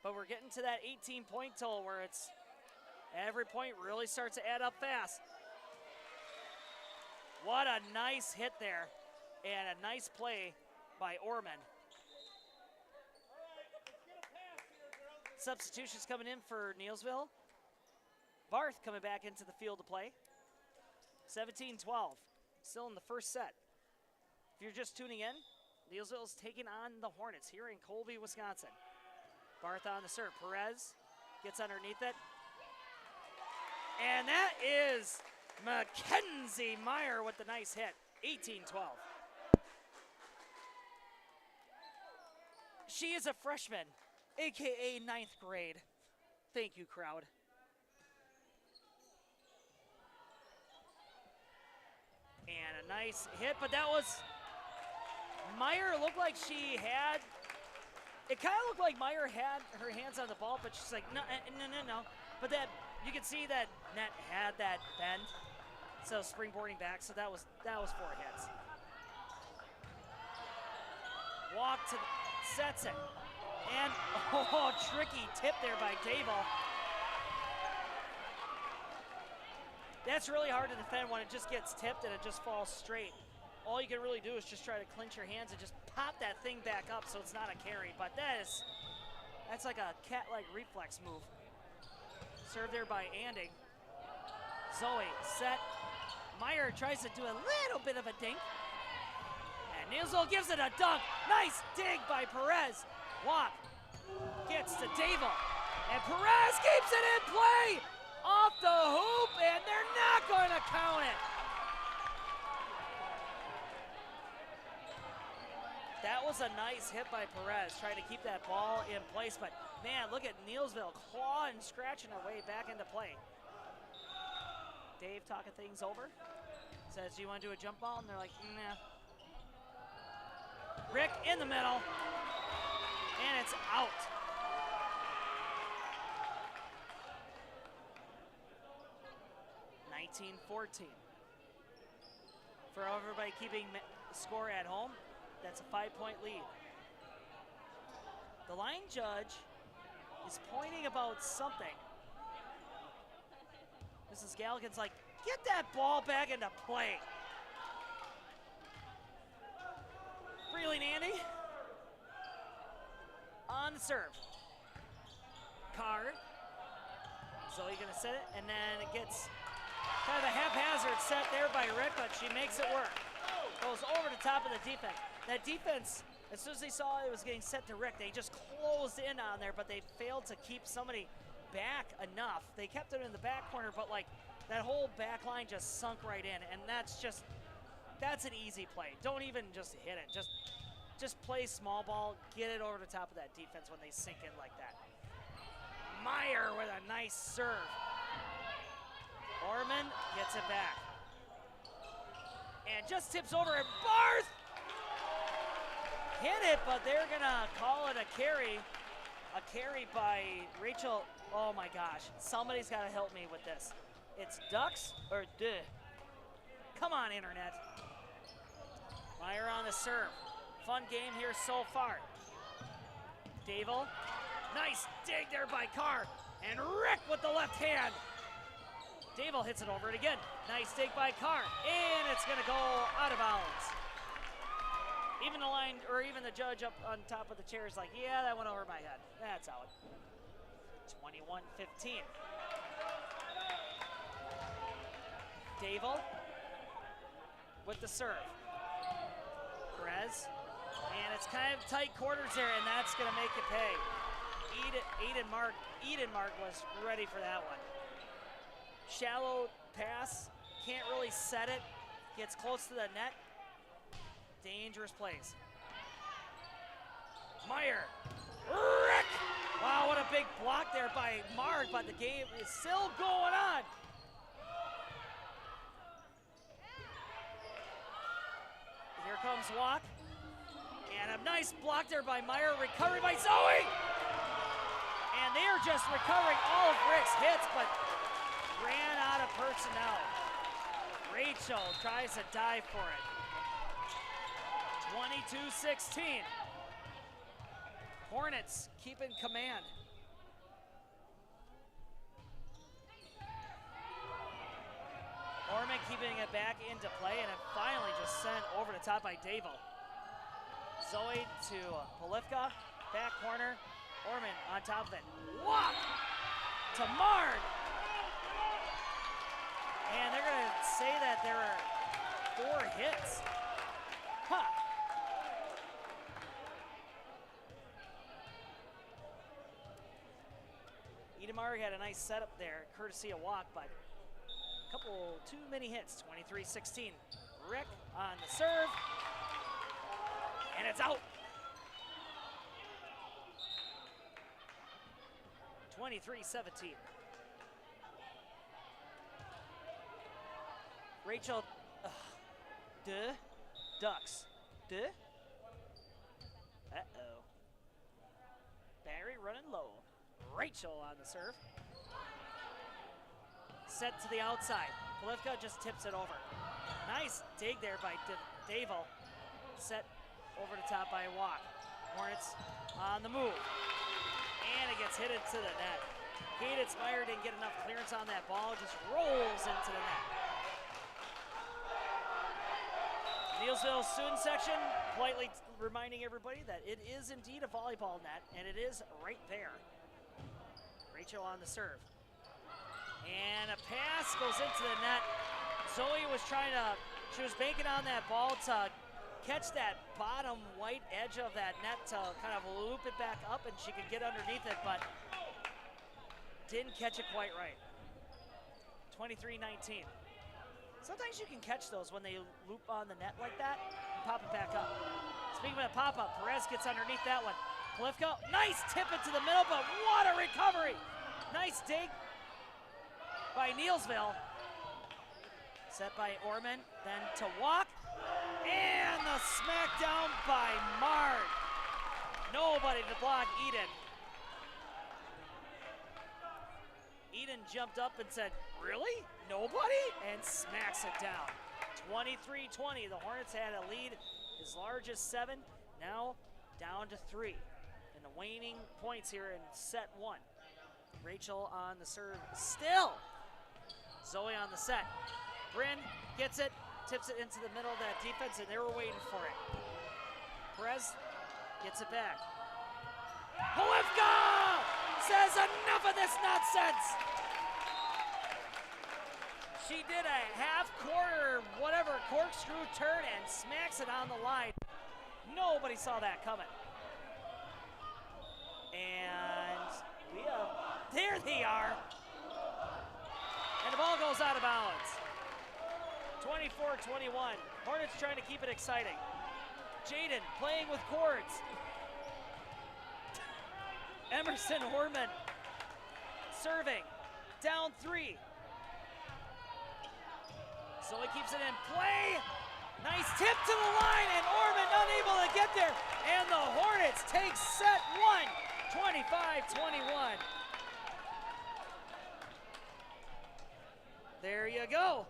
But we're getting to that 18-point total where it's every point really starts to add up fast. What a nice hit there. And a nice play by Orman. Substitutions coming in for Neillsville. Barth coming back into the field to play. 17-12. Still in the first set. If you're just tuning in, Neillsville is taking on the Hornets here in Colby, Wisconsin. Barth on the serve. Perez gets underneath it. And that is Mackenzie Meyer with the nice hit. 18-12. She is a freshman, a.k.a. 9th grade. Thank you, crowd. And a nice hit, but that was... Meyer looked like she had... It kind of looked like Meyer had her hands on the ball, but she's like, no. But that you could see that net had that bend, so springboarding back. So that was 4 hits. Walk to sets it, and tricky tip there by Davo. That's really hard to defend when it just gets tipped and it just falls straight. All you can really do is just try to clinch your hands and just pop that thing back up so it's not a carry. But that's like a cat-like reflex move. Served there by Anding. Zoe set. Meyer tries to do a little bit of a dink. And Neillsville gives it a dunk. Nice dig by Perez. Walk gets to Dable. And Perez keeps it in play off the hoop, and they're not going to count it. That was a nice hit by Perez, trying to keep that ball in place. But, man, look at Neillsville clawing, scratching their way back into play. Dave talking things over. Says, do you want to do a jump ball? And they're like, nah. Rick in the middle. And it's out. (19-14). For everybody keeping score at home, that's a 5-point lead. The line judge is pointing about something. Mrs. Galligan's like, get that ball back into play. Breland Andy on the serve. Carr. Zoe gonna set it, and then it gets kind of a haphazard set there by Rick, but she makes it work. Goes over the top of the defense. That defense, as soon as they saw it was getting set to Rick, they just closed in on there, but they failed to keep somebody back enough. They kept it in the back corner, but like that whole back line just sunk right in, and that's an easy play. Don't even just hit it. Just play small ball, get it over the top of that defense when they sink in like that. Meyer with a nice serve. Orman gets it back. And just tips over, and Barth hit it, but they're gonna call it a carry. A carry by Rachel. Oh my gosh, somebody's gotta help me with this. It's Ducks or Duh? Come on, internet. Meyer on the serve. Fun game here so far. Dable, nice dig there by Carr, and Rick with the left hand. Dable hits it over it again. Nice dig by Carr, and it's gonna go out of bounds. Even the line, or even the judge up on top of the chair is like, yeah, that went over my head. That's out. 21-15. Dable with the serve. Perez, and it's kind of tight quarters there, and that's gonna make it pay. Eden Mark was ready for that one. Shallow pass, can't really set it, gets close to the net. Dangerous plays. Meyer, Rick! Wow, what a big block there by Mark, but the game is still going on. Here comes Walk, and a nice block there by Meyer, recovery by Zoe! And they are just recovering all of Rick's hits, but ran out of personnel. Rachel tries to dive for it. 22-16. Hornets keeping command. Orman keeping it back into play, and it finally just sent over the top by Dable. Zoe to Polivka, back corner. Orman on top of it. Walk to Mard. And they're gonna say that there are 4 hits. Huh. Edemar had a nice setup there, courtesy of Walk, but too many hits. 23-16. Rick on the serve, and it's out. 23-17. Rachel, Ducks. Uh-oh. Barry running low. Rachel on the serve. Set to the outside. Polivka just tips it over. Nice dig there by Dable. Set over the top by Walk. Hornets on the move. And it gets hit into the net. Kate Meyer didn't get enough clearance on that ball. Just rolls into the net. Neillsville student section politely reminding everybody that it is indeed a volleyball net, and it is right there. Rachel on the serve. And a pass goes into the net. Zoe was she was banking on that ball to catch that bottom white edge of that net to kind of loop it back up, and she could get underneath it, but didn't catch it quite right. 23-19. Sometimes you can catch those when they loop on the net like that and pop it back up. Speaking of pop-up, Perez gets underneath that one. Polifka, nice tip into the middle, but what a recovery. Nice dig by Neillsville. Set by Orman, then to walk, and the smackdown by Mard. Nobody to block Eden. Eden jumped up and said, really? Nobody? And smacks it down. 23-20, the Hornets had a lead as large as 7, now down to 3. And the waning points here in set 1. Rachel on the serve still. Zoe on the set. Bryn gets it, tips it into the middle of that defense, and they were waiting for it. Perez gets it back. Polifka says enough of this nonsense. She did a half-quarter, whatever, corkscrew turn and smacks it on the line. Nobody saw that coming. And there they are. And the ball goes out of bounds. 24-21. Hornets trying to keep it exciting. Jaden playing with cords. Emerson Orman serving. Down 3. So he keeps it in play. Nice tip to the line, and Orman unable to get there. And the Hornets take set 1, 25-21. There you go.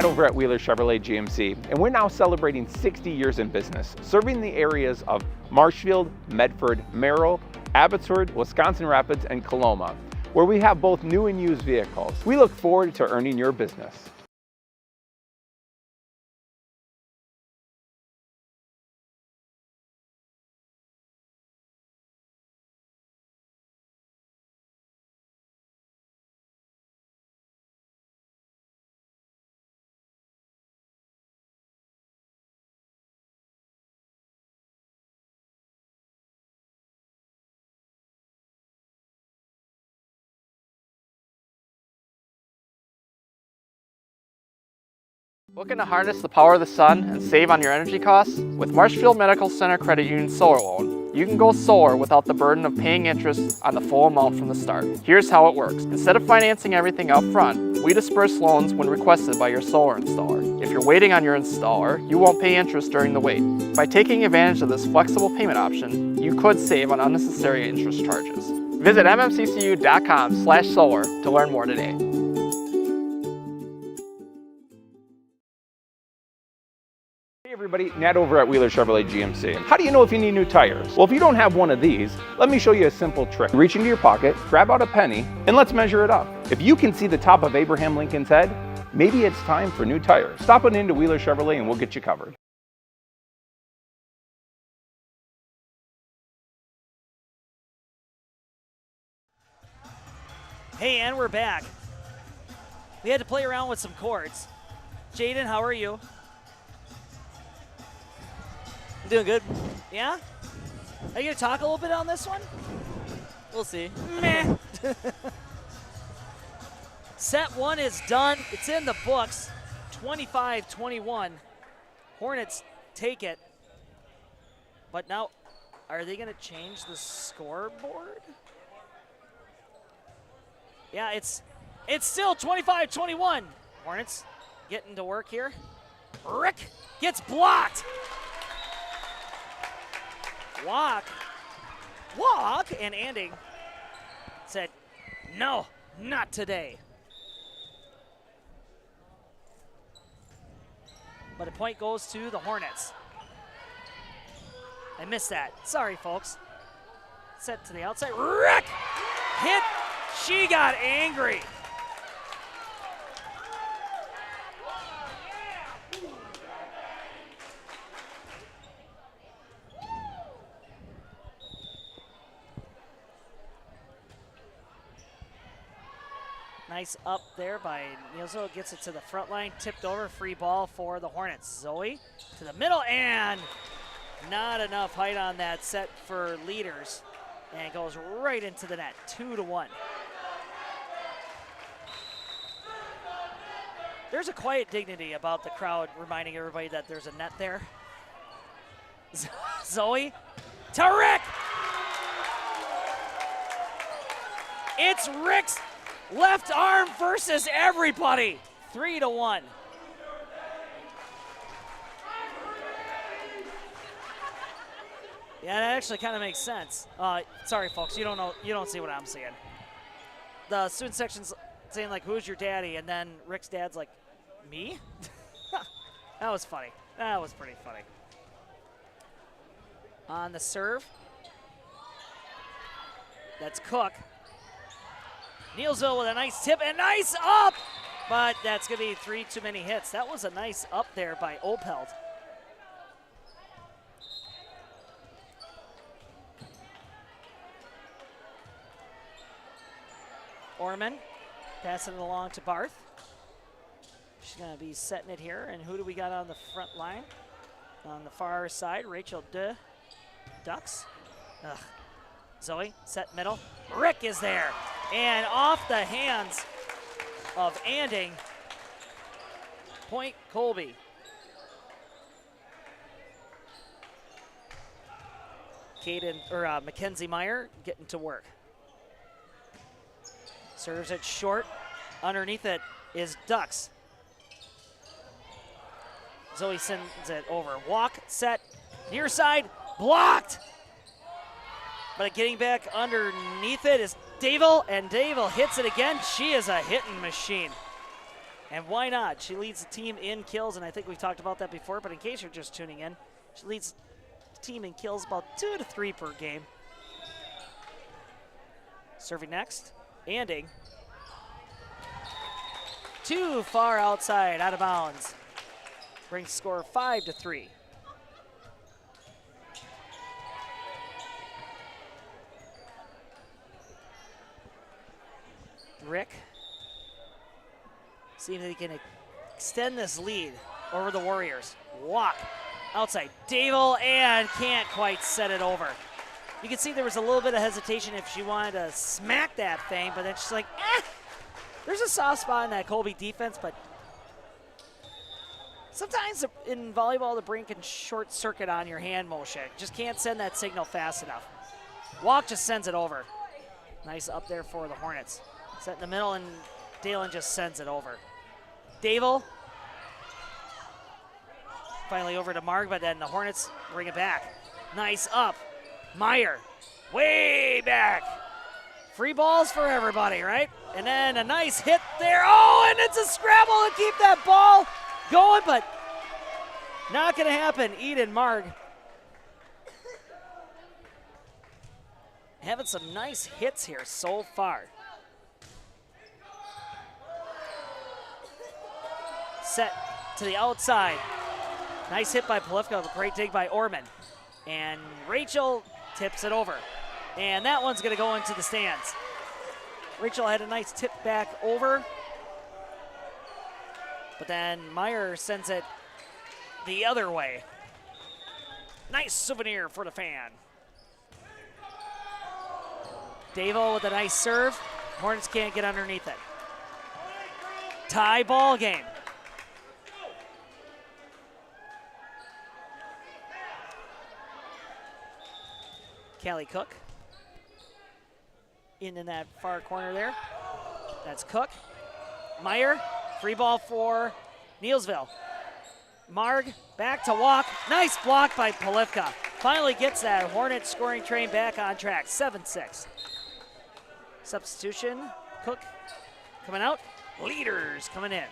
Over at Wheeler Chevrolet GMC, and we're now celebrating 60 years in business, serving the areas of Marshfield, Medford, Merrill, Abbotsford, Wisconsin Rapids, and Coloma, where we have both new and used vehicles. We look forward to earning your business. Looking to harness the power of the sun and save on your energy costs? With Marshfield Medical Center Credit Union Solar Loan, you can go solar without the burden of paying interest on the full amount from the start. Here's how it works. Instead of financing everything up front, we disperse loans when requested by your solar installer. If you're waiting on your installer, you won't pay interest during the wait. By taking advantage of this flexible payment option, you could save on unnecessary interest charges. Visit mmccu.com/solar to learn more today. Hey everybody, Nat over at Wheeler Chevrolet GMC. How do you know if you need new tires? Well, if you don't have one of these, let me show you a simple trick. Reach into your pocket, grab out a penny, and let's measure it up. If you can see the top of Abraham Lincoln's head, maybe it's time for new tires. Stop on into Wheeler Chevrolet and we'll get you covered. Hey, and we're back. We had to play around with some chords. Jaden, how are you? I'm doing good. Yeah? Are you going to talk a little bit on this one? We'll see. Meh. Set 1 is done. It's in the books. 25-21. Hornets take it. But now, are they going to change the scoreboard? Yeah, it's still 25-21. Hornets getting to work here. Rick gets blocked. Walk, and Anding said, no, not today. But a point goes to the Hornets. I missed that. Sorry, folks. Set to the outside. Rick hit. She got angry. Nice up there by Neillsville. Gets it to the front line. Tipped over. Free ball for the Hornets. Zoe to the middle, and not enough height on that set for leaders. And goes right into the net. 2-1. There's a quiet dignity about the crowd reminding everybody that there's a net there. Zoe to Rick. It's Rick's left arm versus everybody. 3-1. Yeah, that actually kind of makes sense. Sorry, folks, you don't see what I'm seeing. The student section's saying like, "Who's your daddy?" And then Rick's dad's like, "Me?" That was funny. That was pretty funny. On the serve, that's Cook. Neillsville with a nice tip and nice up, but that's going to be 3 too many hits. That was a nice up there by Opelt. Orman passing it along to Barth. She's going to be setting it here. And who do we got on the front line? On the far side, Rachel Ducks. Ugh. Zoe, set middle. Rick is there. And off the hands of Anding. Point Colby. Mackenzie Meyer getting to work. Serves it short. Underneath it is Ducks. Zoe sends it over. Walk, set, near side, blocked. But getting back underneath it is Dayville, and Dayville hits it again. She is a hitting machine. And why not? She leads the team in kills, and I think we've talked about that before, but in case you're just tuning in, she leads the team in kills about 2 to 3 per game. Serving next, Anding. Too far outside, out of bounds. Brings score 5-3. Rick seeing if he can extend this lead over the Warriors. Walk outside. Dayville, and can't quite set it over. You can see there was a little bit of hesitation if she wanted to smack that thing, but then she's like, eh. There's a soft spot in that Colby defense, but sometimes in volleyball, the brain can short circuit on your hand motion. Just can't send that signal fast enough. Walk just sends it over. Nice up there for the Hornets. Set in the middle, and Dalen just sends it over. Dayville. Finally over to Marg, but then the Hornets bring it back. Nice up. Meyer. Way back. Free balls for everybody, right? And then a nice hit there. Oh, and it's a scramble to keep that ball going, but not going to happen. Eden Marg having some nice hits here so far. Set to the outside. Nice hit by Polifka, a great dig by Orman. And Rachel tips it over. And that one's going to go into the stands. Rachel had a nice tip back over. But then Meyer sends it the other way. Nice souvenir for the fan. Dayville with a nice serve. Hornets can't get underneath it. Tie ball game. Callie Cook in that far corner there. That's Cook. Meyer, free ball for Neillsville. Marg back to walk. Nice block by Polivka. Finally gets that Hornet scoring train back on track. 7-6. Substitution. Cook coming out. Leaders coming in.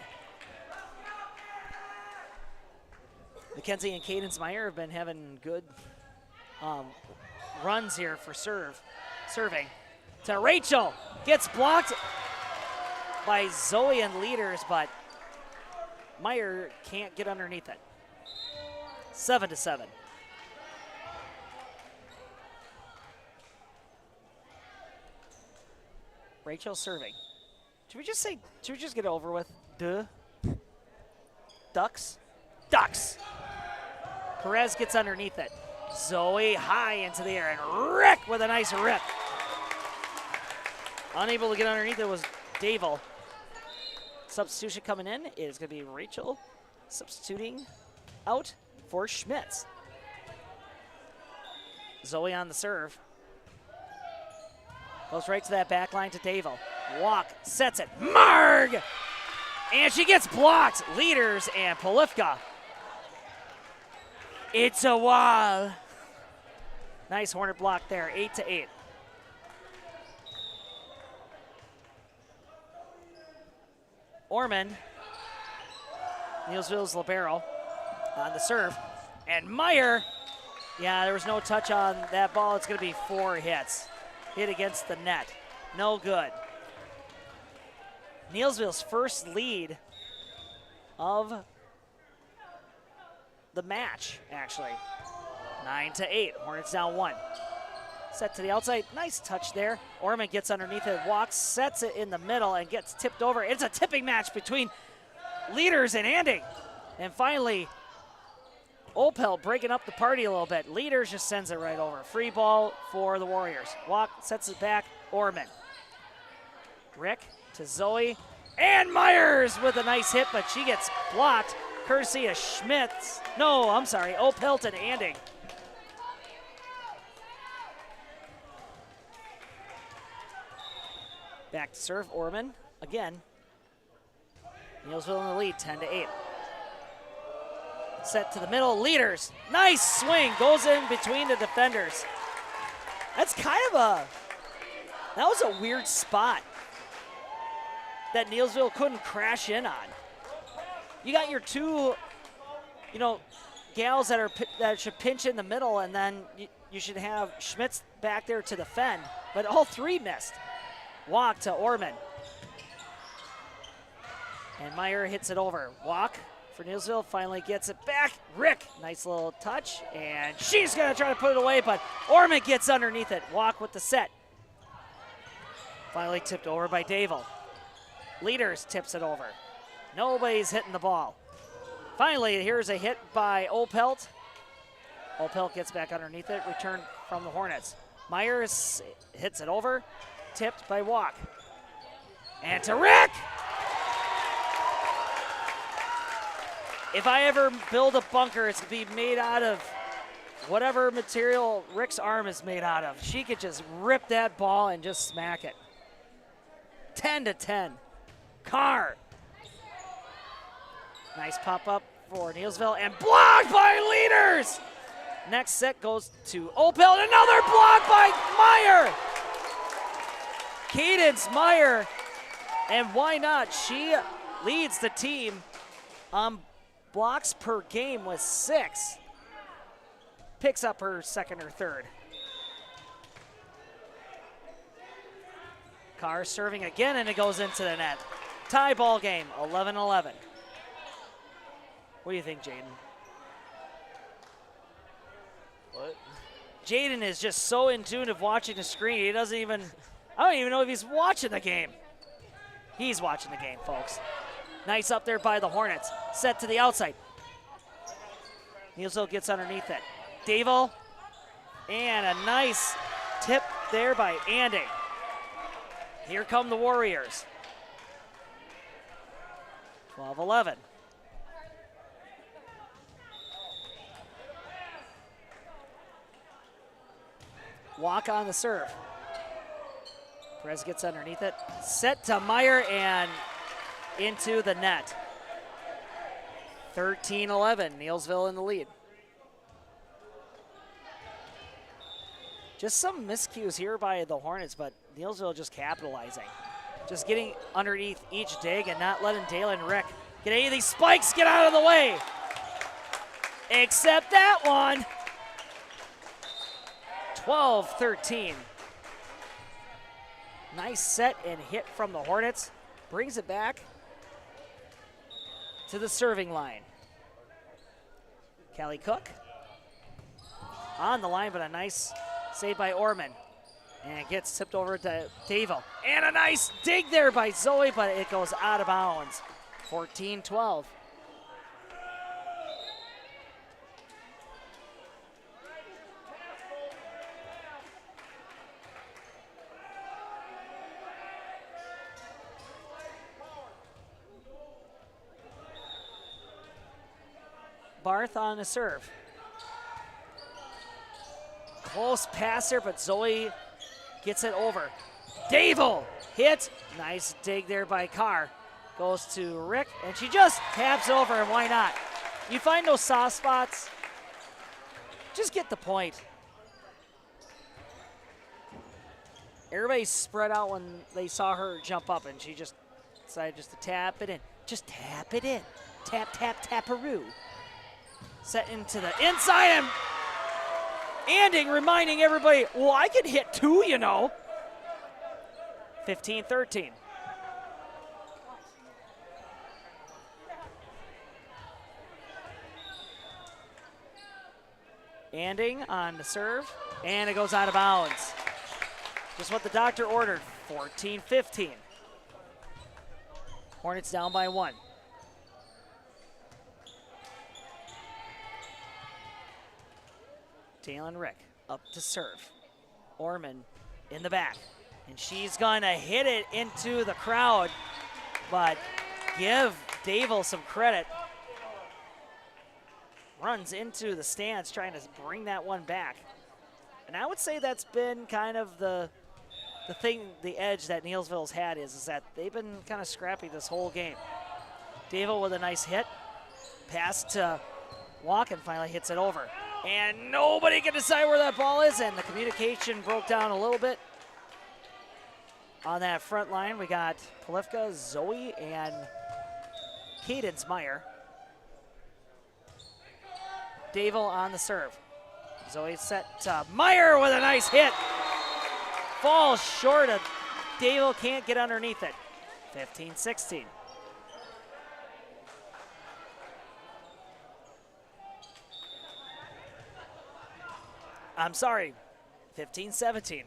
Mackenzie and Cadence Meyer have been having good runs here for serving. To Rachel. Gets blocked by Zoe and Leaders, but Meyer can't get underneath it. 7-7. Rachel serving. Should we just get it over with? Duh. Ducks? Ducks. Perez gets underneath it. Zoe high into the air, and Rick with a nice rip. Unable to get underneath it was Dave. Substitution coming in is going to be Rachel substituting out for Schmitz. Zoe on the serve. Goes right to that back line to Dave. Walk, sets it. Marg! And she gets blocked. Leaders and Polivka. It's a wall. Nice Hornet block there, 8-8. Orman, Neillsville's libero, on the serve. And Meyer, yeah, there was no touch on that ball. It's going to be 4 hits. Hit against the net. No good. Neillsville's first lead of the match, actually. 9-8. Hornets down 1. Set to the outside. Nice touch there. Orman gets underneath it, walks, sets it in the middle, and gets tipped over. It's a tipping match between Leaders and Anding. And finally, Opel breaking up the party a little bit. Leaders just sends it right over. Free ball for the Warriors. Walk, sets it back. Orman. Rick to Zoe. And Myers with a nice hit, but she gets blocked courtesy of Schmitz. No, I'm sorry, Opelt and Anding. Back to serve, Orman again. Neillsville in the lead, 10-8. Set to the middle, Leaders. Nice swing, goes in between the defenders. That's kind of that was a weird spot that Neillsville couldn't crash in on. You got your two, gals that should pinch in the middle, and then you should have Schmitz back there to defend, but all 3 missed. Walk to Orman. And Meyer hits it over. Walk for Neillsville, finally gets it back. Rick, nice little touch, and she's gonna try to put it away, but Orman gets underneath it. Walk with the set. Finally tipped over by Dave. Leaders tips it over. Nobody's hitting the ball. Finally, here's a hit by Opelt. Opelt gets back underneath it, return from the Hornets. Myers hits it over, tipped by Walk. And to Rick! If I ever build a bunker, it's going to be made out of whatever material Rick's arm is made out of. She could just rip that ball and just smack it. 10-10. Carr. Nice pop-up for Neillsville, and blocked by Leaders! Next set goes to Opel, and another block by Meyer! Cadence Meyer, and why not? She leads the team on blocks per game with 6. Picks up her second or third. Carr serving again, and it goes into the net. Tie ball game, 11-11. What do you think, Jaden? What? Jaden is just so in tune of watching the screen. He doesn't even, I don't even know if he's watching the game. He's watching the game, folks. Nice up there by the Hornets. Set to the outside. Neillsville gets underneath it. Dave, and a nice tip there by Anding. Here come the Warriors. 12-11. Walk on the serve. Perez gets underneath it. Set to Meyer and into the net. 13-11, Neillsville in the lead. Just some miscues here by the Hornets, but Neillsville just capitalizing. Just getting underneath each dig and not letting Dale and Rick get any of these spikes get out of the way. Except that one. 12-13. Nice set and hit from the Hornets. Brings it back to the serving line. Callie Cook on the line, but a nice save by Orman. And it gets tipped over to Davo. And a nice dig there by Zoe, but it goes out of bounds. 14-12. Barth on the serve. Close passer, but Zoe gets it over. Davo hit. Nice dig there by Carr. Goes to Rick, and she just taps over, and why not? You find those soft spots, just get the point. Everybody spread out when they saw her jump up, and she just decided just to tap it in. Just tap it in. Tap, tap, tap-a-roo. Set into the inside, and Anding reminding everybody, well, I could hit two, you know. 15-13. Anding on the serve, and it goes out of bounds. Just what the doctor ordered, 14-15. Hornets down by 1. Dalen Rick up to serve. Orman in the back. And she's gonna hit it into the crowd, but give Davo some credit. Runs into the stands trying to bring that one back. And I would say that's been kind of the edge that Neillsville's had is that they've been kind of scrappy this whole game. Davo with a nice hit. Pass to Walk and finally hits it over. And nobody can decide where that ball is, and the communication broke down a little bit. On that front line, we got Polifka, Zoe, and Cadence Meyer. Davo on the serve. Zoe set to Meyer with a nice hit. Falls short of Davo, can't get underneath it. 15-16. I'm sorry, 15-17.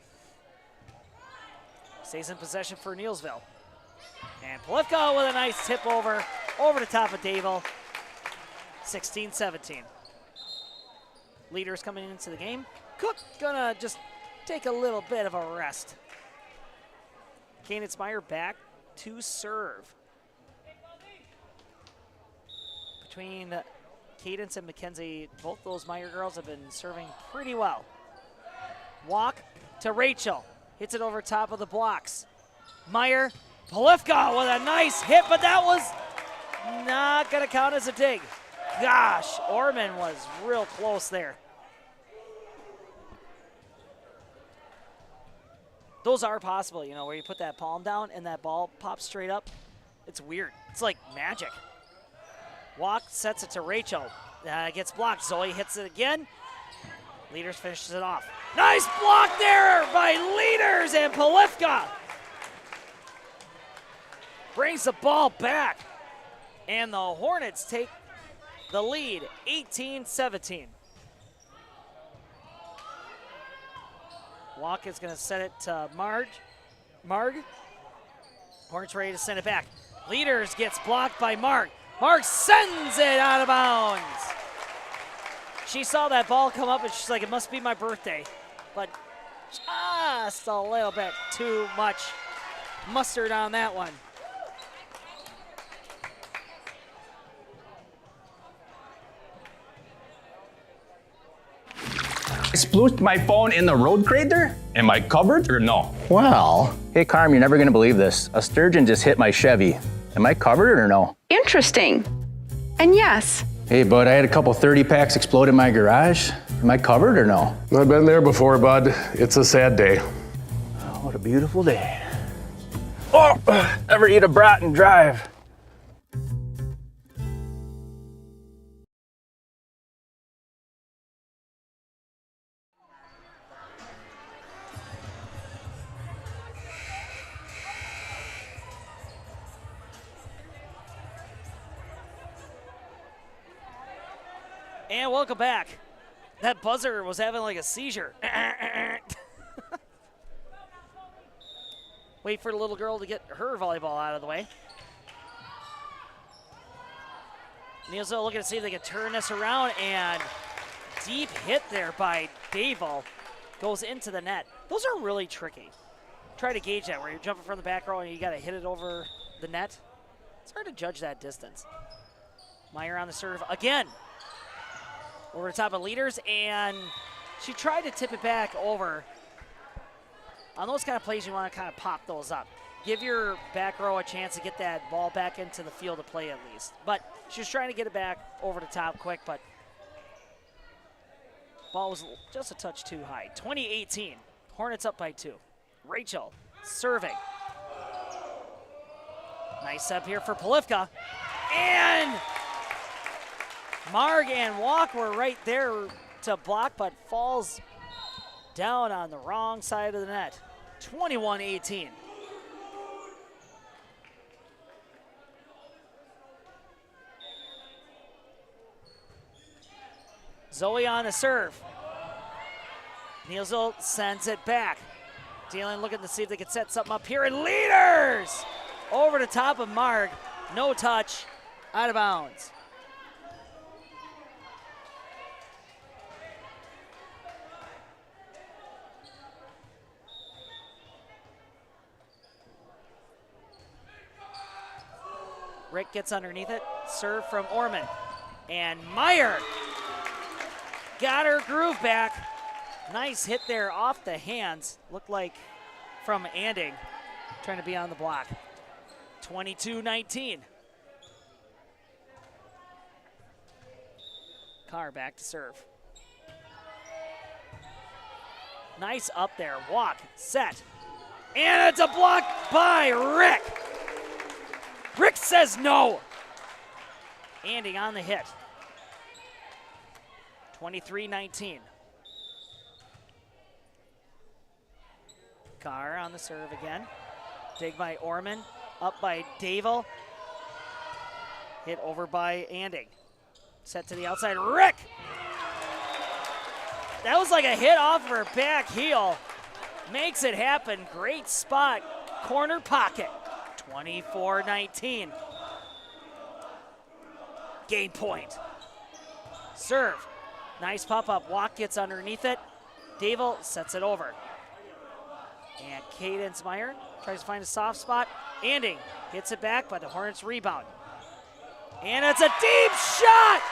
Stays in possession for Neillsville. And Polifka with a nice tip over the top of Davo. 16-17. Leaders coming into the game. Cook gonna just take a little bit of a rest. Cadence Meyer back to serve. Between Cadence and McKenzie, both those Meyer girls have been serving pretty well. Walk to Rachel. Hits it over top of the blocks. Meyer, Polifka with a nice hit, but that was not gonna count as a dig. Gosh, Orman was real close there. Those are possible, you know, where you put that palm down and that ball pops straight up. It's weird. It's like magic. Walk sets it to Rachel. Gets blocked. Zoe hits it again. Leaders finishes it off. Nice block there by Leaders, and Polifka brings the ball back. And the Hornets take the lead, 18-17. Walk is going to set it to Marg. Hornets ready to send it back. Leaders gets blocked by Marg. Marg sends it out of bounds. She saw that ball come up and she's like, it must be my birthday. But just a little bit too much mustard on that one. I splooshed my phone in the road crater? Am I covered or no? Well, hey Carm, you're never gonna believe this. A sturgeon just hit my Chevy. Am I covered or no? Interesting. And yes. Hey, bud, I had a couple 30 packs explode in my garage. Am I covered or no? I've been there before, bud. It's a sad day. Oh, what a beautiful day. Oh, ever eat a brat and drive? And welcome back. That buzzer was having like a seizure. Wait for the little girl to get her volleyball out of the way. Neillsville looking to see if they can turn this around, and deep hit there by Davo goes into the net. Those are really tricky. Try to gauge that where you're jumping from the back row and you got to hit it over the net. It's hard to judge that distance. Meyer on the serve again. Over the top of leaders, and she tried to tip it back over. On those kind of plays, you want to kind of pop those up. Give your back row a chance to get that ball back into the field of play at least. But she was trying to get it back over the top quick, but ball was just a touch too high. 20-18, Hornets up by 2. Rachel serving. Nice up here for Polivka. And Marg and Walk were right there to block, but falls down on the wrong side of the net. 21-18. Zoe on the serve. Neillsville sends it back. Dealing, looking to see if they can set something up here, and leaders! Over the top of Marg. No touch, out of bounds. Rick gets underneath it. Serve from Orman. And Meyer got her groove back. Nice hit there off the hands. Looked like from Anding, trying to be on the block. 22-19. Carr back to serve. Nice up there. Walk, set. And it's a block by Rick. Rick says no. Anding on the hit. 23-19. Carr on the serve again. Dig by Orman. Up by Davo. Hit over by Anding. Set to the outside. Rick! That was like a hit off her back heel. Makes it happen. Great spot. Corner pocket. 24-19. Game point. Serve. Nice pop-up. Walk gets underneath it. Davo sets it over. And Cadence Meyer tries to find a soft spot. Anding hits it back, but the Hornets rebound. And it's a deep shot!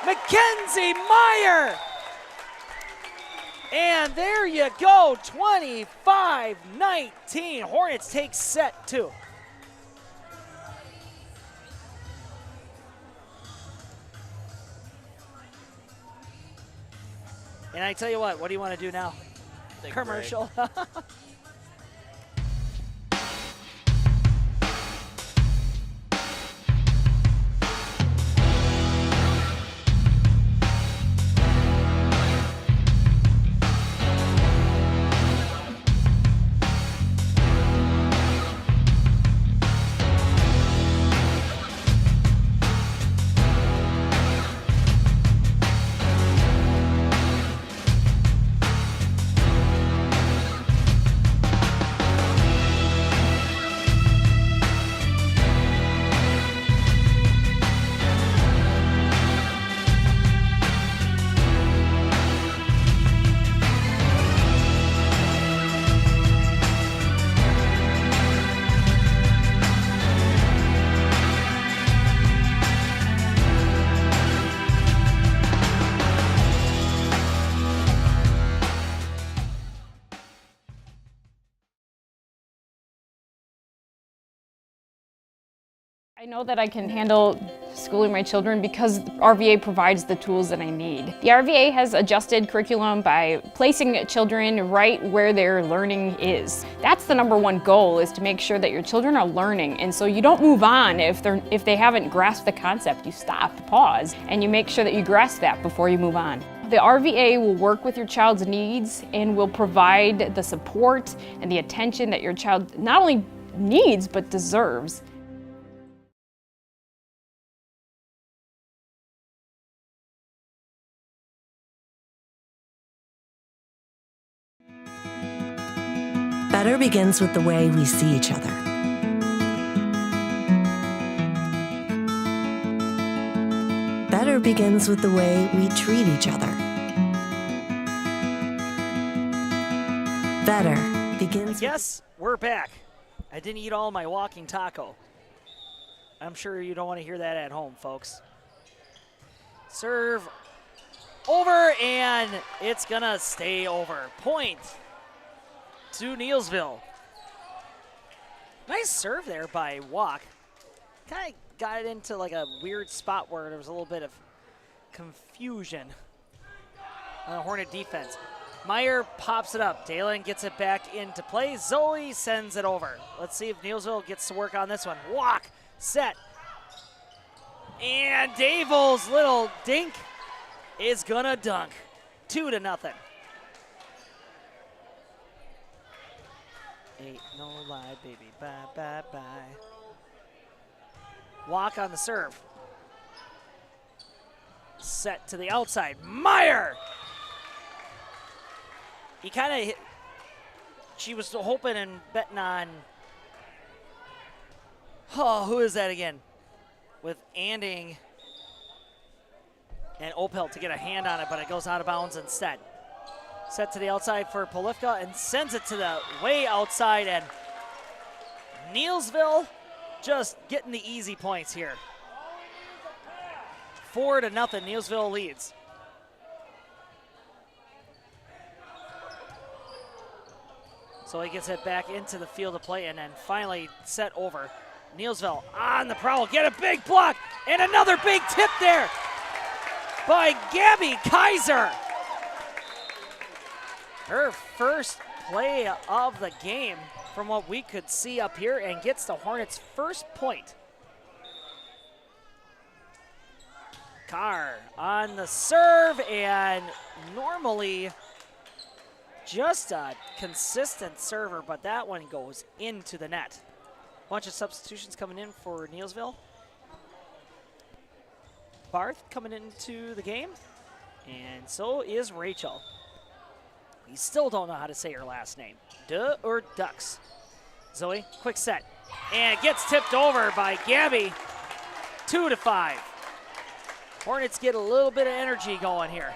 Mackenzie Meyer! And there you go, 25-19. Hornets take set 2. And I tell you what do you want to do now? Commercial. I know that I can handle schooling my children because RVA provides the tools that I need. The RVA has adjusted curriculum by placing children right where their learning is. That's the #1 goal, is to make sure that your children are learning, and so you don't move on if they haven't grasped the concept. You stop, pause, and you make sure that you grasp that before you move on. The RVA will work with your child's needs and will provide the support and the attention that your child not only needs but deserves. Better begins with the way we see each other. Better begins with the way we treat each other. Better begins. Yes, we're back. I didn't eat all my walking taco. I'm sure you don't want to hear that at home, folks. Serve over, and it's gonna stay over. Point to Neillsville. Nice serve there by Walk. Kind of got it into like a weird spot where there was a little bit of confusion on the Hornet defense. Meyer pops it up. Dalen gets it back into play. Zoe sends it over. Let's see if Neillsville gets to work on this one. Walk, set. And Davel's little dink is gonna dunk. 2-0. Ain't no lie, baby, bye, bye, bye. Walk on the serve. Set to the outside. Meyer! He kind of hit. She was hoping and betting on, oh, who is that again? With Anding and Opel to get a hand on it, but it goes out of bounds instead. Set to the outside for Polifka and sends it to the way outside, and Neillsville just getting the easy points here. 4-0, Neillsville leads. So he gets it back into the field of play and then finally set over. Neillsville on the prowl, get a big block, and another big tip there by Gabby Kaiser. Her first play of the game from what we could see up here, and gets the Hornets' first point. Carr on the serve, and normally just a consistent server, but that one goes into the net. Bunch of substitutions coming in for Neillsville. Barth coming into the game, and so is Rachel. We still don't know how to say her last name. Duh or Ducks. Zoe, quick set. And it gets tipped over by Gabby. 2-5. Hornets get a little bit of energy going here.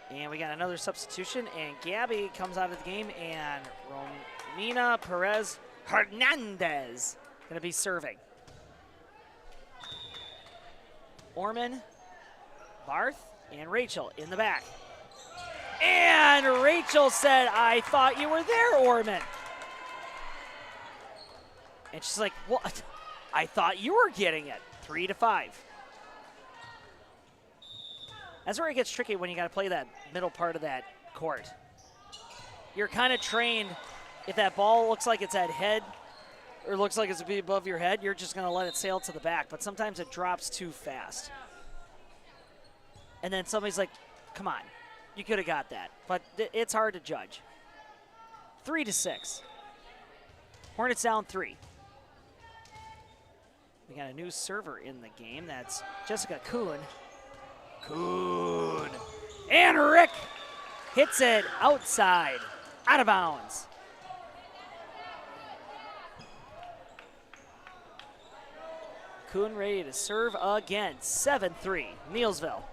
And we got another substitution, and Gabby comes out of the game, and Romina Perez Hernandez gonna be serving. Orman, Barth, and Rachel in the back. And Rachel said, I thought you were there, Orman. And she's like, what? I thought you were getting it. 3-5. That's where it gets tricky when you got to play that middle part of that court. You're kind of trained, if that ball looks like it's at head or looks like it's above your head, you're just going to let it sail to the back. But sometimes it drops too fast. And then somebody's like, come on, you could have got that. But it's hard to judge. 3-6. Hornets down 3. We got a new server in the game. That's Jessica Kuhn. And Rick hits it outside, out of bounds. Kuhn ready to serve again. 7-3, Neillsville.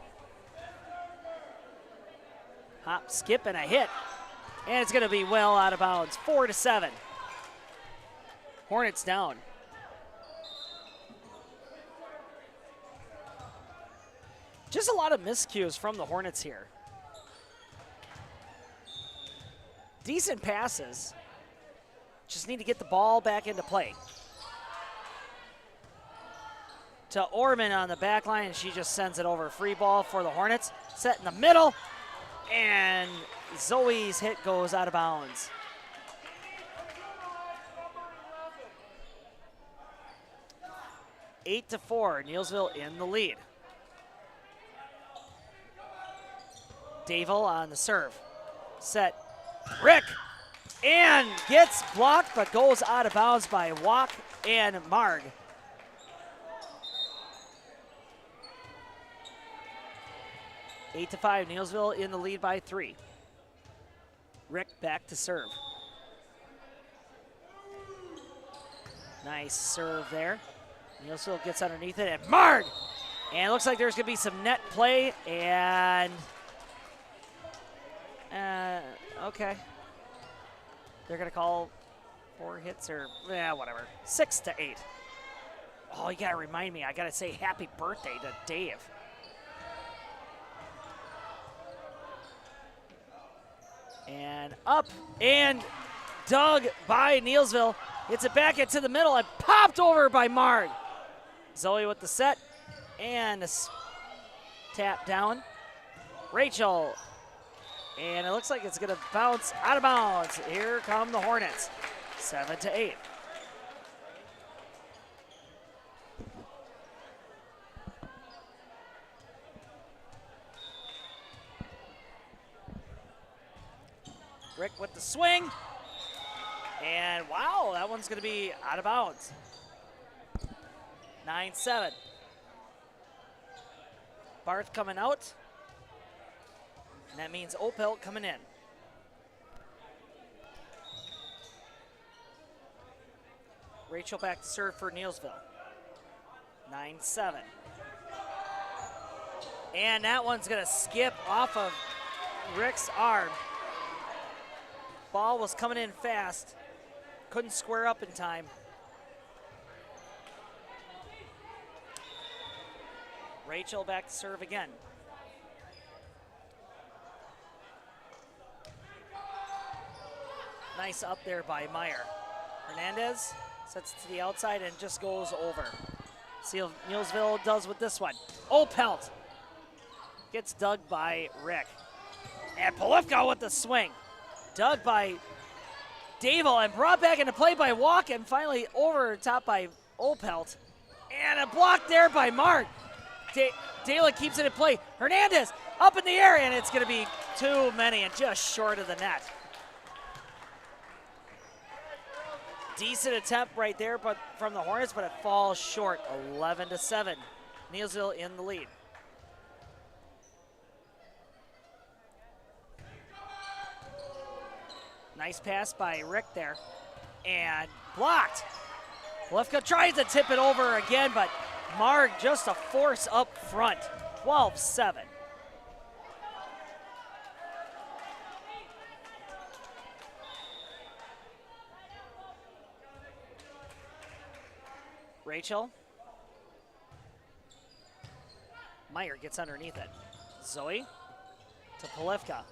Hop, skip, and a hit. And it's going to be well out of bounds. 4-7. Hornets down. Just a lot of miscues from the Hornets here. Decent passes. Just need to get the ball back into play. To Orman on the back line, and she just sends it over. Free ball for the Hornets. Set in the middle, and Zoe's hit goes out of bounds. Eight to 4, Neillsville in the lead. Dayville on the serve. Set, Rick, and gets blocked, but goes out of bounds by Walk and Marg. 8 to 5, Neillsville in the lead by 3. Rick back to serve. Nice serve there. Neillsville gets underneath it, and Marg! And it looks like there's going to be some net play, and okay. They're going to call 4 hits or, whatever. 6 to 8. Oh, you got to remind me. I got to say happy birthday to Dave. And up and dug by Neillsville. Hits it back into the middle and popped over by Marg. Zoe with the set and a tap down. Rachel. And it looks like it's going to bounce out of bounds. Here come the Hornets. 7 to 8. Rick with the swing. And wow, that one's going to be out of bounds. 9-7. Barth coming out. And that means Opelt coming in. Rachel back to serve for Neillsville. 9-7. And that one's going to skip off of Rick's arm. Ball was coming in fast. Couldn't square up in time. Rachel back to serve again. Nice up there by Meyer. Hernandez sets it to the outside and just goes over. See what Neillsville does with this one. Opelt gets dug by Rick. And Polifka with the swing. Dug by Dayville and brought back into play by Walk and finally over top by Opelt. And a block there by Mark. Dayla keeps it in play. Hernandez up in the air, and it's going to be too many and just short of the net. Decent attempt right there but from the Hornets, but it falls short. 11 to 7. Neillsville in the lead. Nice pass by Rick there. And blocked. Polifka tries to tip it over again, but Marg just a force up front. 12-7. Rachel. Meyer gets underneath it. Zoe to Polifka.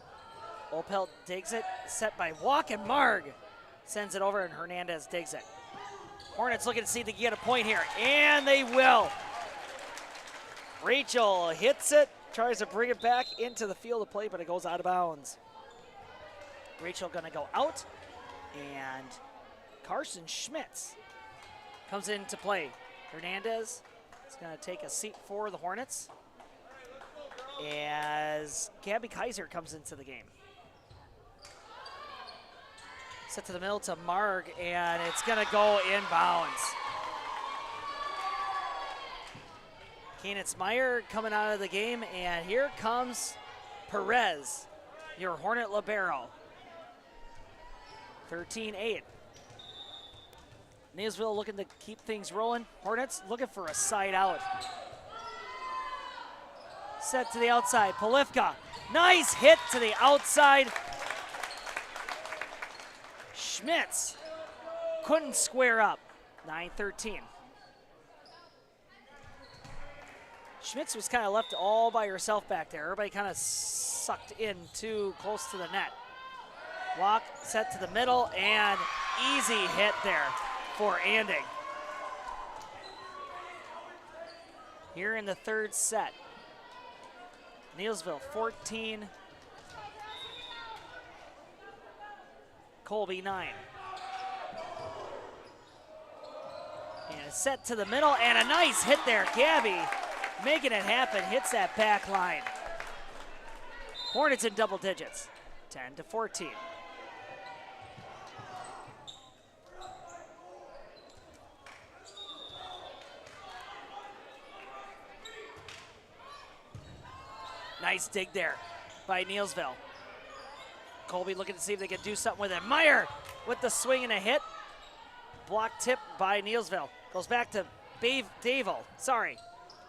Opelt digs it, set by Walk, and Marg sends it over, and Hernandez digs it. Hornets looking to see if they can get a point here, and they will. Rachel hits it, tries to bring it back into the field of play, but it goes out of bounds. Rachel gonna go out, and Carson Schmitz comes into play. Hernandez is gonna take a seat for the Hornets as Gabby Kaiser comes into the game. Set to the middle to Marg, and it's going to go inbounds. Keenitz Meyer coming out of the game, and here comes Perez, your Hornet libero. 13-8. Neillsville looking to keep things rolling. Hornets looking for a side out. Set to the outside, Polifka. Nice hit to the outside. Schmitz couldn't square up. 9-13. Schmitz was kind of left all by herself back there. Everybody kind of sucked in too close to the net. Walk set to the middle, and easy hit there for Anding. Here in the third set. Neillsville 14, Colby 9. And a set to the middle, and a nice hit there. Gabby making it happen, hits that back line. Hornets in double digits, 10-14. Nice dig there by Neillsville. Colby looking to see if they can do something with it. Meyer with the swing and a hit. Block tip by Neillsville. Goes back to Dave. Sorry.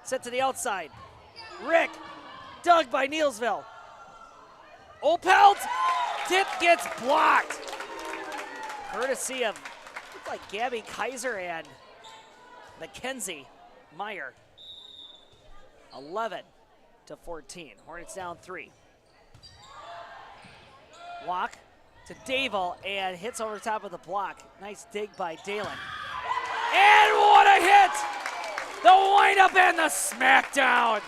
Set to the outside. Rick. Dug by Neillsville. Opelt. Tip gets blocked. Courtesy of, looked like Gabby Kaiser and Mackenzie Meyer. 11-14. Hornets down 3. Walk to Dave and hits over the top of the block. Nice dig by Dalen. And what a hit! The windup and the smackdown.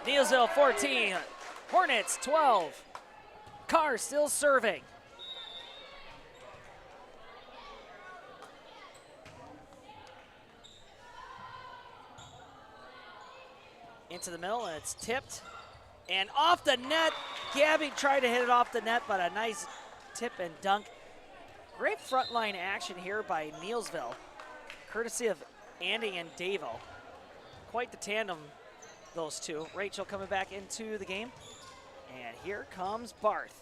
Neillsville 14, Hornets 12. Carr still serving. Into the middle, and it's tipped. And off the net, Gabby tried to hit it off the net, but a nice tip and dunk. Great frontline action here by Neillsville, courtesy of Andy and Davo. Quite the tandem, those two. Rachel coming back into the game. And here comes Barth.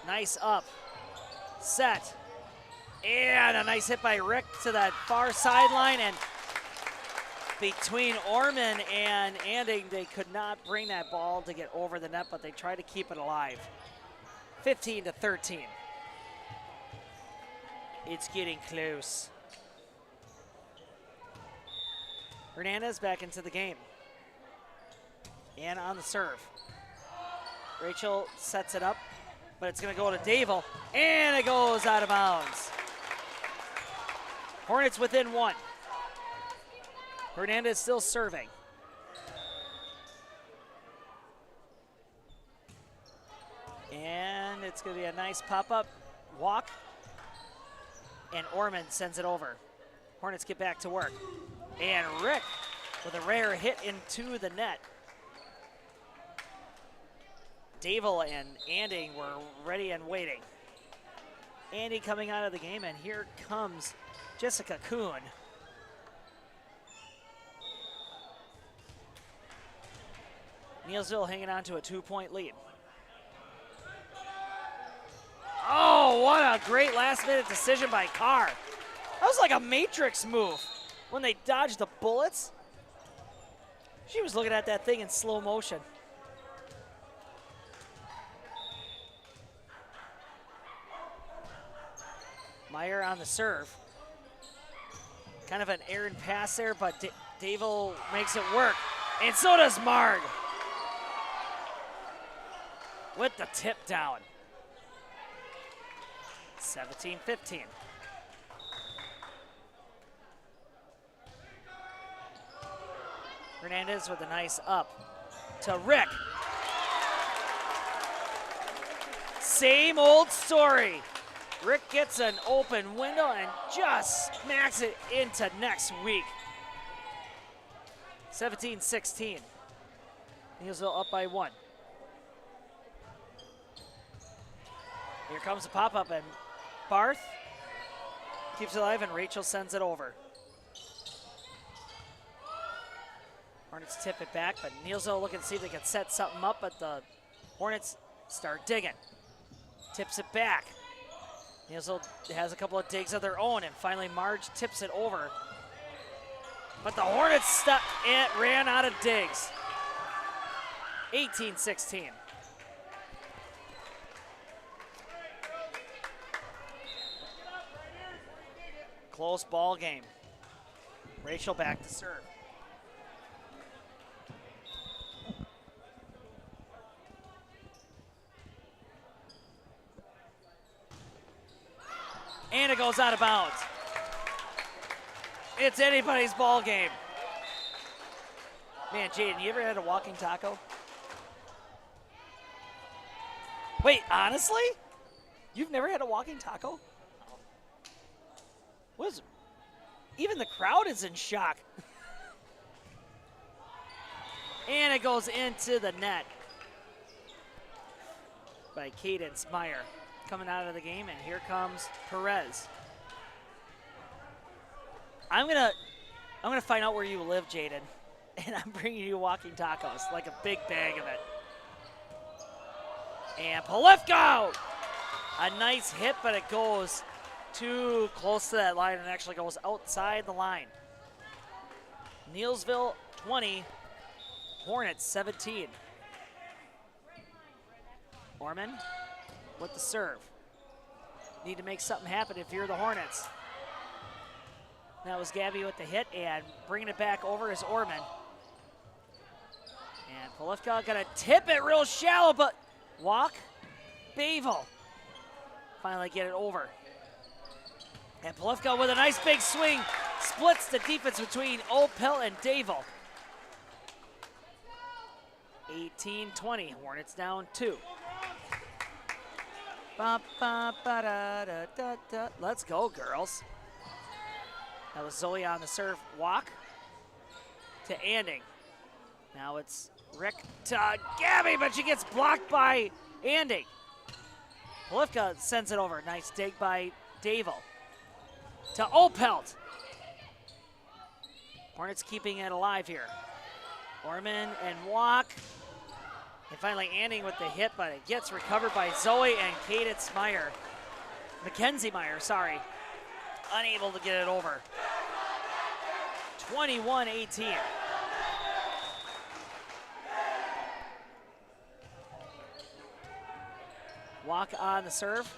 Nice up, set. And a nice hit by Rick to that far sideline, and between Orman and Anding, they could not bring that ball to get over the net, but they tried to keep it alive. 15-13. It's getting close. Hernandez back into the game. And on the serve. Rachel sets it up, but it's going to go to Dave, and it goes out of bounds. Hornets within 1. Hernandez still serving. And it's going to be a nice pop-up walk. And Orman sends it over. Hornets get back to work. And Rick with a rare hit into the net. Dave and Andy were ready and waiting. Andy coming out of the game, and here comes Jessica Kuhn. Neillsville hanging on to a 2-point lead. Oh, what a great last-minute decision by Carr. That was like a Matrix move when they dodged the bullets. She was looking at that thing in slow motion. Meyer on the serve. Kind of an errant pass there, but Dave makes it work. And so does Marg. With the tip down. 17-15. Hernandez with a nice up to Rick. Same old story. Rick gets an open window and just smacks it into next week. 17-16. Neillsville up by 1. Here comes the pop-up, and Barth keeps it alive, and Rachel sends it over. Hornets tip it back, but Neillsville looking to see if they can set something up, but the Hornets start digging. Tips it back. Neillsville has a couple of digs of their own, and finally Marge tips it over. But the Hornets ran out of digs. 18-16. Close ball game. Rachel back to serve. goes out of bounds. It's anybody's ball game. Man, Jaden, you ever had a walking taco? Wait, honestly? You've never had a walking taco? What is it? Even the crowd is in shock. And it goes into the net by Cadence Meyer coming out of the game, and here comes Perez. I'm gonna find out where you live, Jaden, and I'm bringing you walking tacos, like a big bag of it. And Polifko! A nice hit, but it goes too close to that line and actually goes outside the line. Neillsville 20, Hornets 17. Orman with the serve. Need to make something happen if you're the Hornets. That was Gabby with the hit, and bringing it back over is Orman. And Polifka gonna tip it real shallow, but walk. Bavel finally get it over. And Polifka with a nice big swing splits the defense between Opel and Davel. 18-20, Hornets down 2. Let's go, girls. That was Zoe on the serve walk to Anding. Now it's Rick to Gabby, but she gets blocked by Anding. Polifka sends it over. Nice dig by Davel. To Opelt. Hornets keeping it alive here. Orman and walk. And finally Anding with the hit, but it gets recovered by Zoe and Cadence Meyer. Mackenzie Meyer, sorry. Unable to get it over. 21-18. Walk on the serve.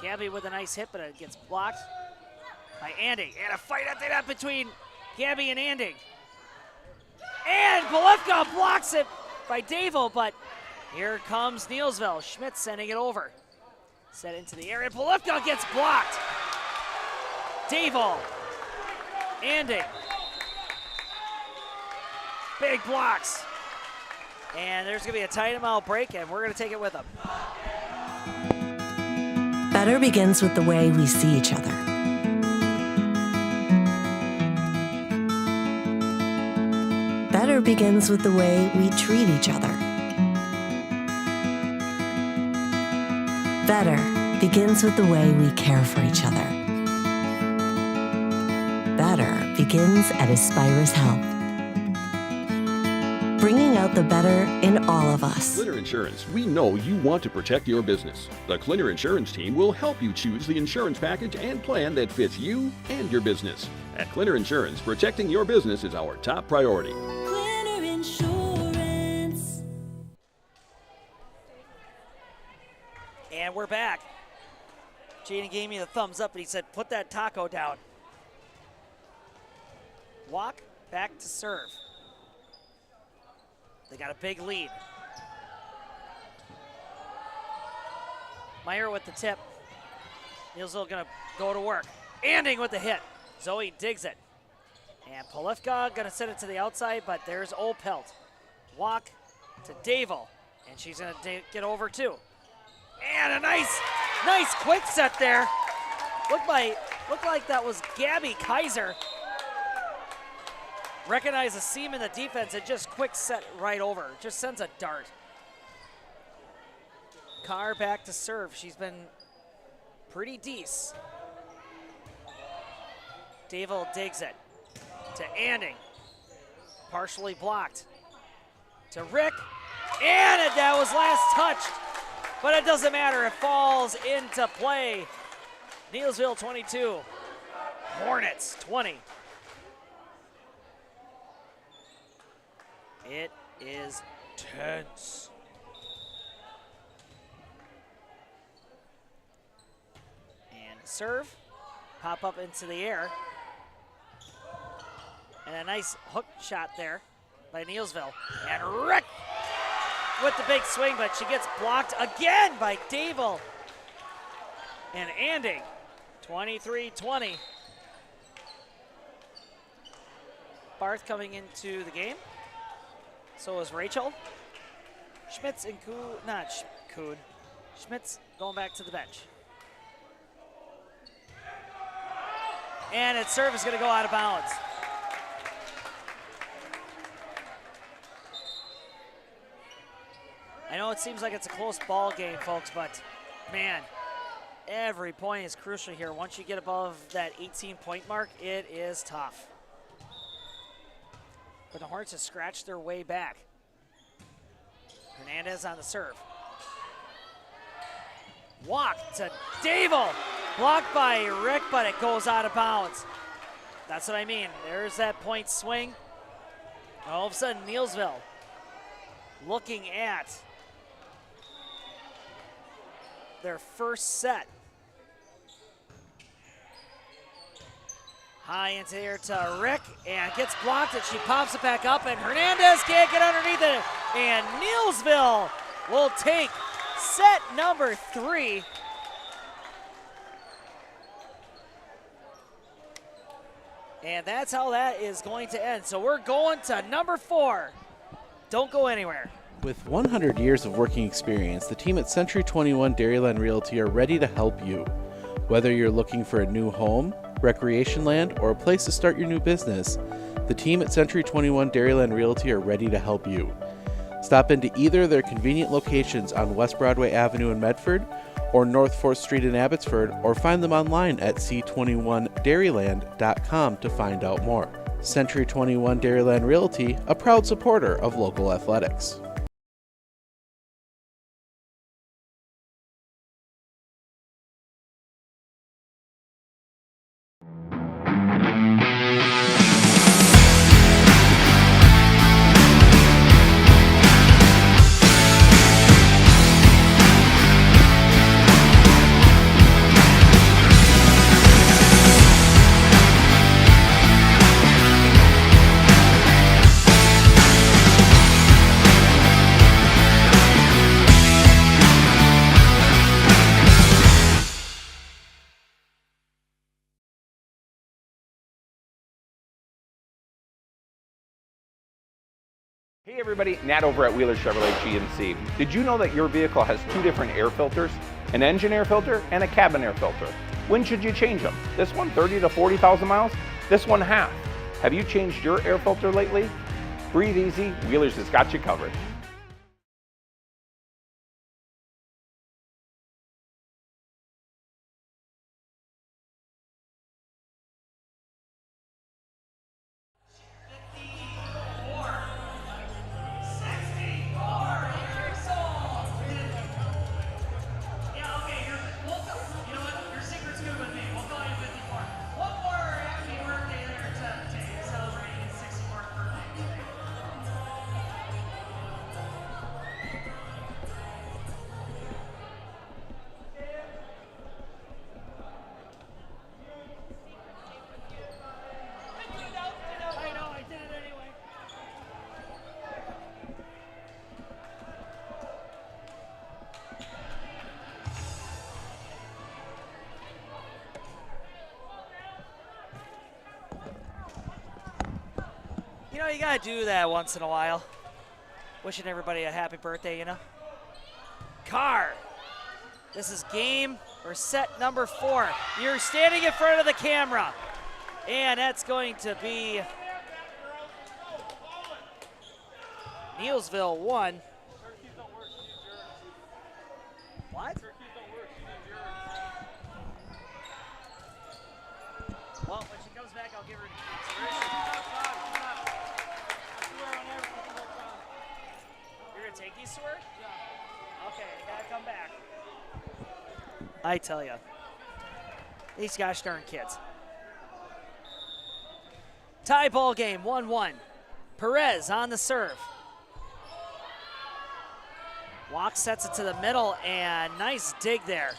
Gabby with a nice hit, but it gets blocked by Anding. And a fight at the net between Gabby and Anding. And Polifka blocks it by Davel, but here comes Neillsville. Schmidt sending it over. Set into the area. Polifka gets blocked. Davel. Anding. Big blocks. And there's going to be a timeout break, and we're going to take it with them. Better begins with the way we see each other. Better begins with the way we treat each other. Better begins with the way we care for each other. Better begins at Aspirus Health. Bringing out the better in all of us. Clinner Insurance, we know you want to protect your business. The Clinner Insurance team will help you choose the insurance package and plan that fits you and your business. At Clinner Insurance, protecting your business is our top priority. Clinner Insurance. And we're back. Jaden gave me the thumbs up and he said, put that taco down. Walk back to serve. They got a big lead. Meyer with the tip. Neillsville gonna go to work. Anding with the hit. Zoe digs it. And Polifka gonna send it to the outside, but there's Opelt. Walk to Davel. And she's gonna get over too. And a nice quick set there. Looked like that was Gabby Kaiser. Recognize the seam in the defense and just quick set right over. Just sends a dart. Carr back to serve. She's been pretty decent. Davel digs it to Anding. Partially blocked. To Rick. And that was last touched. But it doesn't matter. It falls into play. Neillsville 22. Hornets 20. It is tense. And serve, pop up into the air. And a nice hook shot there by Neillsville. And Rick with the big swing, but she gets blocked again by Davel. And Anding, 23-20. Barth coming into the game. So is Rachel. Schmitz and Kuhn. Schmitz going back to the bench. And its serve is going to go out of bounds. I know it seems like it's a close ball game, folks, but man, every point is crucial here. Once you get above that 18-point mark, it is tough. But the Hornets have scratched their way back. Hernandez on the serve. Walk to Dable. Blocked by Rick, but it goes out of bounds. That's what I mean. There's that point swing. All of a sudden, Neillsville looking at their first set. High into here to Rick, and gets blocked, and she pops it back up, and Hernandez can't get underneath it, and Neillsville will take set number 3. And that's how that is going to end. So we're going to number 4. Don't go anywhere. With 100 years of working experience, the team at Century 21 Dairyland Realty are ready to help you. Whether you're looking for a new home, recreation land, or a place to start your new business, the team at Century 21 Dairyland Realty are ready to help you. Stop into either of their convenient locations on West Broadway Avenue in Medford or North 4th Street in Abbotsford, or find them online at c21dairyland.com to find out more. Century 21 Dairyland Realty, a proud supporter of local athletics. Hey everybody, Nat over at Wheeler Chevrolet GMC. Did you know that your vehicle has 2 different air filters? An engine air filter and a cabin air filter. When should you change them? This one 30 to 40,000 miles? This one half. Have you changed your air filter lately? Breathe easy, Wheeler's has got you covered. You know, you gotta do that once in a while. Wishing everybody a happy birthday, you know. Carr. This is game or set number 4. You're standing in front of the camera. And that's going to be Neillsville 1. What? Well, when she comes back, I'll give her an inspiration. You're gonna take these to her? Yeah. Okay, you gotta come back. I tell you, these gosh darn kids. Tie ball game, 1-1. Perez on the serve. Walk sets it to the middle, and nice dig there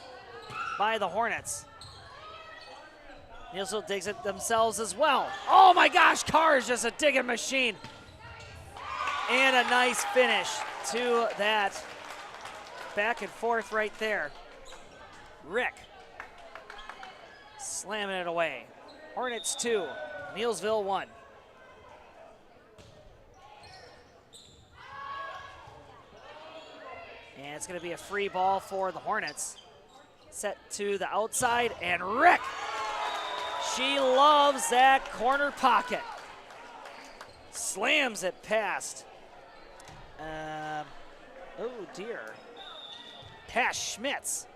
by the Hornets. Neillsville digs it themselves as well. Oh my gosh, Carr is just a digging machine. And a nice finish to that back and forth right there. Rick Slamming it away. Hornets 2, Neillsville 1. And it's going to be a free ball for the Hornets. Set to the outside, and Rick! She loves that corner pocket. Slams it past. Oh dear. Past Schmitz.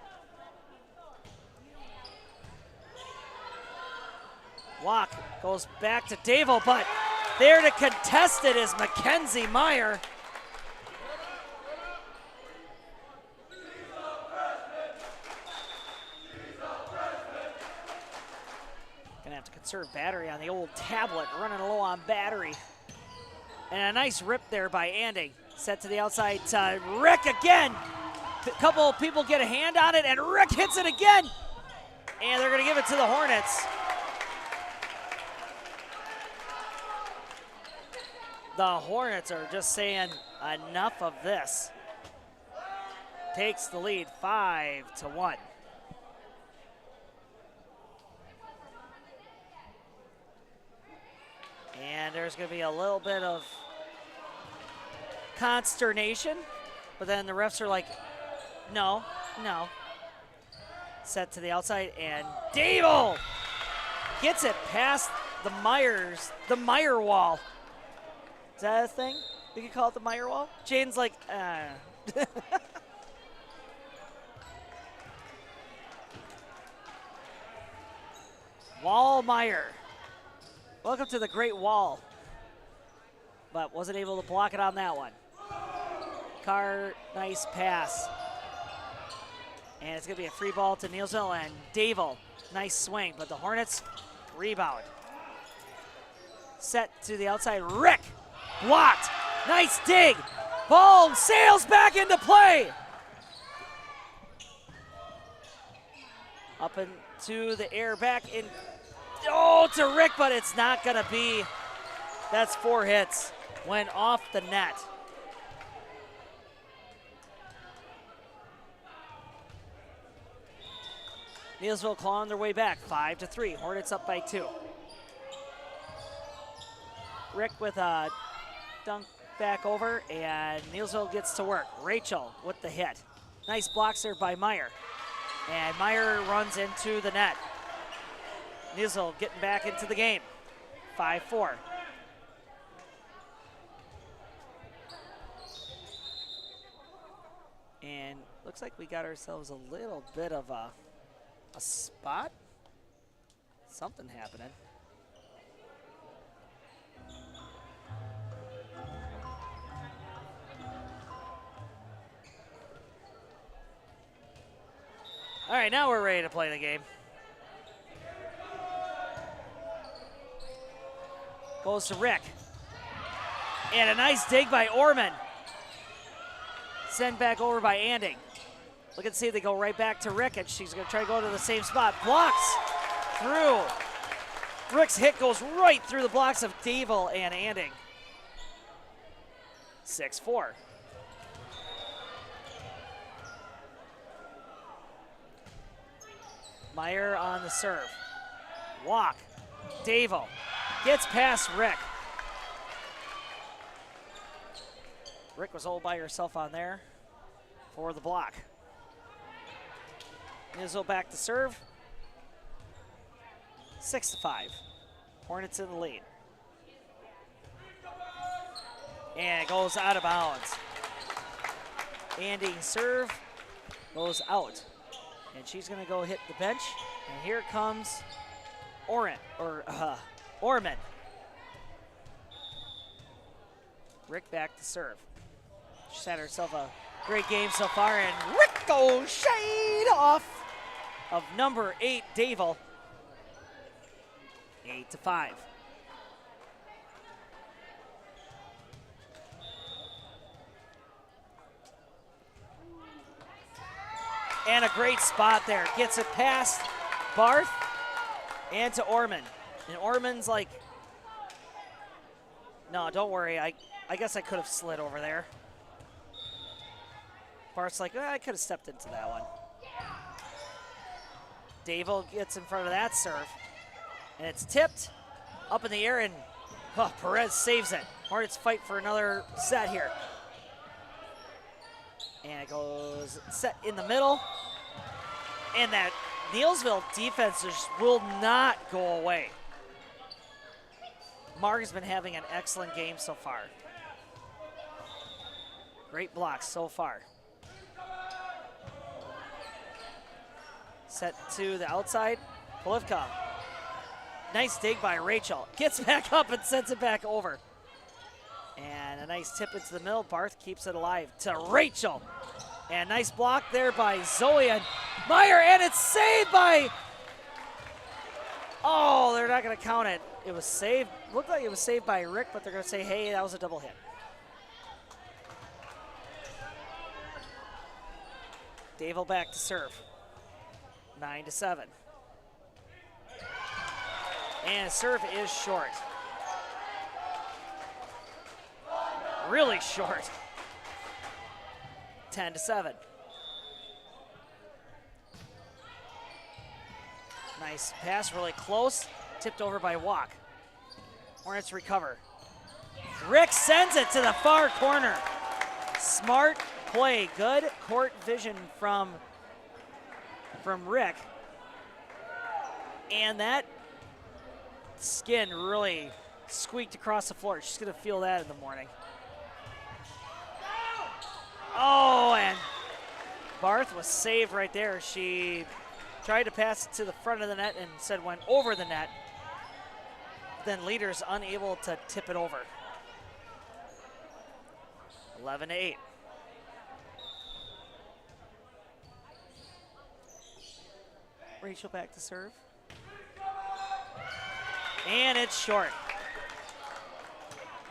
Walk goes back to Davo, but there to contest it is Mackenzie Meyer. Gonna have to conserve battery on the old tablet, running low on battery. And a nice rip there by Anding. Set to the outside, Rick again. A couple of people get a hand on it, and Rick hits it again. And they're gonna give it to the Hornets. The Hornets are just saying enough of this. Takes the lead 5-1. And there's going to be a little bit of consternation, but then the refs are like, no. Set to the outside, and Dable gets it past the Meyer wall. Is that a thing? We could call it the Meyer wall? Jane's like, Wall Meyer. Welcome to the Great Wall. But wasn't able to block it on that one. Carr, nice pass. And it's going to be a free ball to Neillsville, and Dable, nice swing, but the Hornets rebound. Set to the outside, Rick, blocked, nice dig. Ball sails back into play. Up into the air, back in, to Rick, but it's not gonna be. That's 4 hits, went off the net. Neillsville clawing their way back, 5-3. Hornets up by 2. Rick with a dunk back over, and Neillsville gets to work. Rachel with the hit. Nice blocks there by Meyer. And Meyer runs into the net. Neillsville getting back into the game, 5-4. And looks like we got ourselves a little bit of a spot. Something happening. All right, now we're ready to play the game. Goes to Rick. And a nice dig by Orman. Sent back over by Anding. Look and see, they go right back to Rick, and she's going to try to go to the same spot. Blocks through. Rick's hit goes right through the blocks of Dable and Anding. 6-4. Meyer on the serve. Walk. Dable gets past Rick. Rick was all by herself on there for the block. Neillsville back to serve. 6-5. Hornets in the lead. And it goes out of bounds. Anding serve goes out. And she's going to go hit the bench. And here comes Orman. Rick back to serve. She's had herself a great game so far, and ricochet off of number 8, Dable. 8-5. And a great spot there. Gets it past Barth and to Orman. And Orman's like, no, don't worry. I guess I could have slid over there. Barth's like, I could have stepped into that one. Davo gets in front of that serve. And it's tipped up in the air, and Perez saves it. Hornets fight for another set here. And it goes set in the middle. And that Neillsville defense just will not go away. Mark has been having an excellent game so far. Great blocks so far. Set to the outside, Polivka. Nice dig by Rachel. Gets back up and sends it back over. And a nice tip into the middle. Barth keeps it alive to Rachel. And nice block there by Zoe and Meyer, and it's saved by, oh, they're not gonna count it. It was saved, looked like it was saved by Rick, but they're gonna say, hey, that was a double hit. Davo back to serve. 9-7. And serve is short. Really short. 10-7. Nice pass, really close. Tipped over by Walk. Hornets recover. Rick sends it to the far corner. Smart play, good court vision from Rick. And that skin really squeaked across the floor. She's gonna feel that in the morning. Oh, and Barth was saved right there. She tried to pass it to the front of the net and instead went over the net. Then Leaders unable to tip it over. 11-8. Rachel back to serve. And it's short.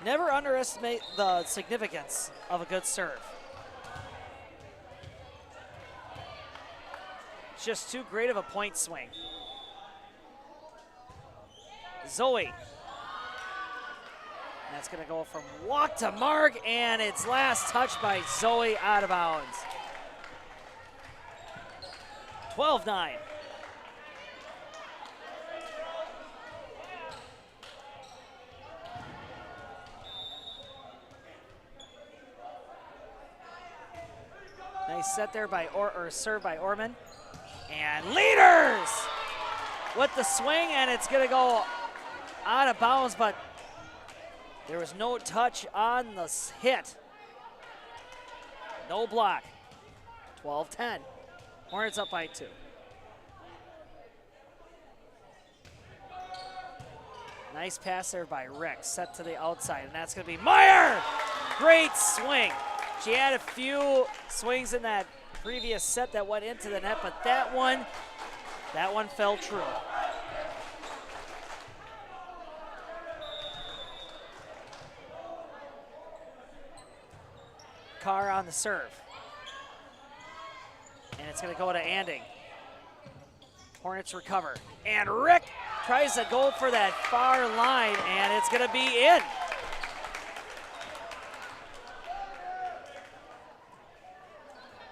Never underestimate the significance of a good serve. It's just too great of a point swing. Zoe. And that's gonna go from Walk to Mark, and it's last touched by Zoe out of bounds. 12-9. Nice set there by serve by Orman. And Leaders with the swing, and it's gonna go out of bounds, but there was no touch on the hit. No block. 12-10. Hornets up by 2. Nice pass there by Rick, set to the outside, and that's gonna be Meyer! Great swing. She had a few swings in that previous set that went into the net, but that one fell true. Carr on the serve. And it's gonna go to Anding. Hornets recover. And Rick tries to go for that far line, and it's gonna be in.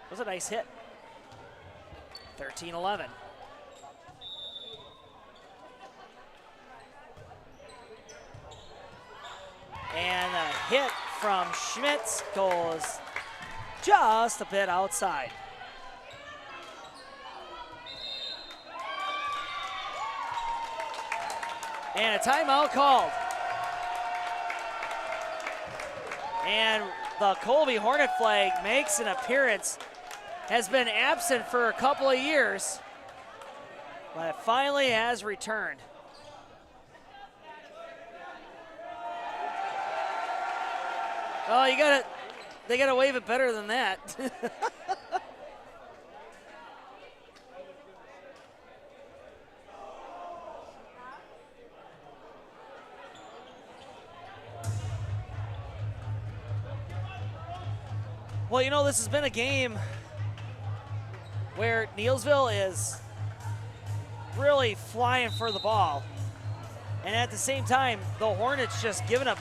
It was a nice hit. 13-11. And a hit from Schmitz goes just a bit outside. And a timeout called. And the Colby Hornet flag makes an appearance. Has been absent for a couple of years, but it finally has returned. Oh, they gotta wave it better than that. Well, you know, this has been a game where Neillsville is really flying for the ball. And at the same time, the Hornets just giving up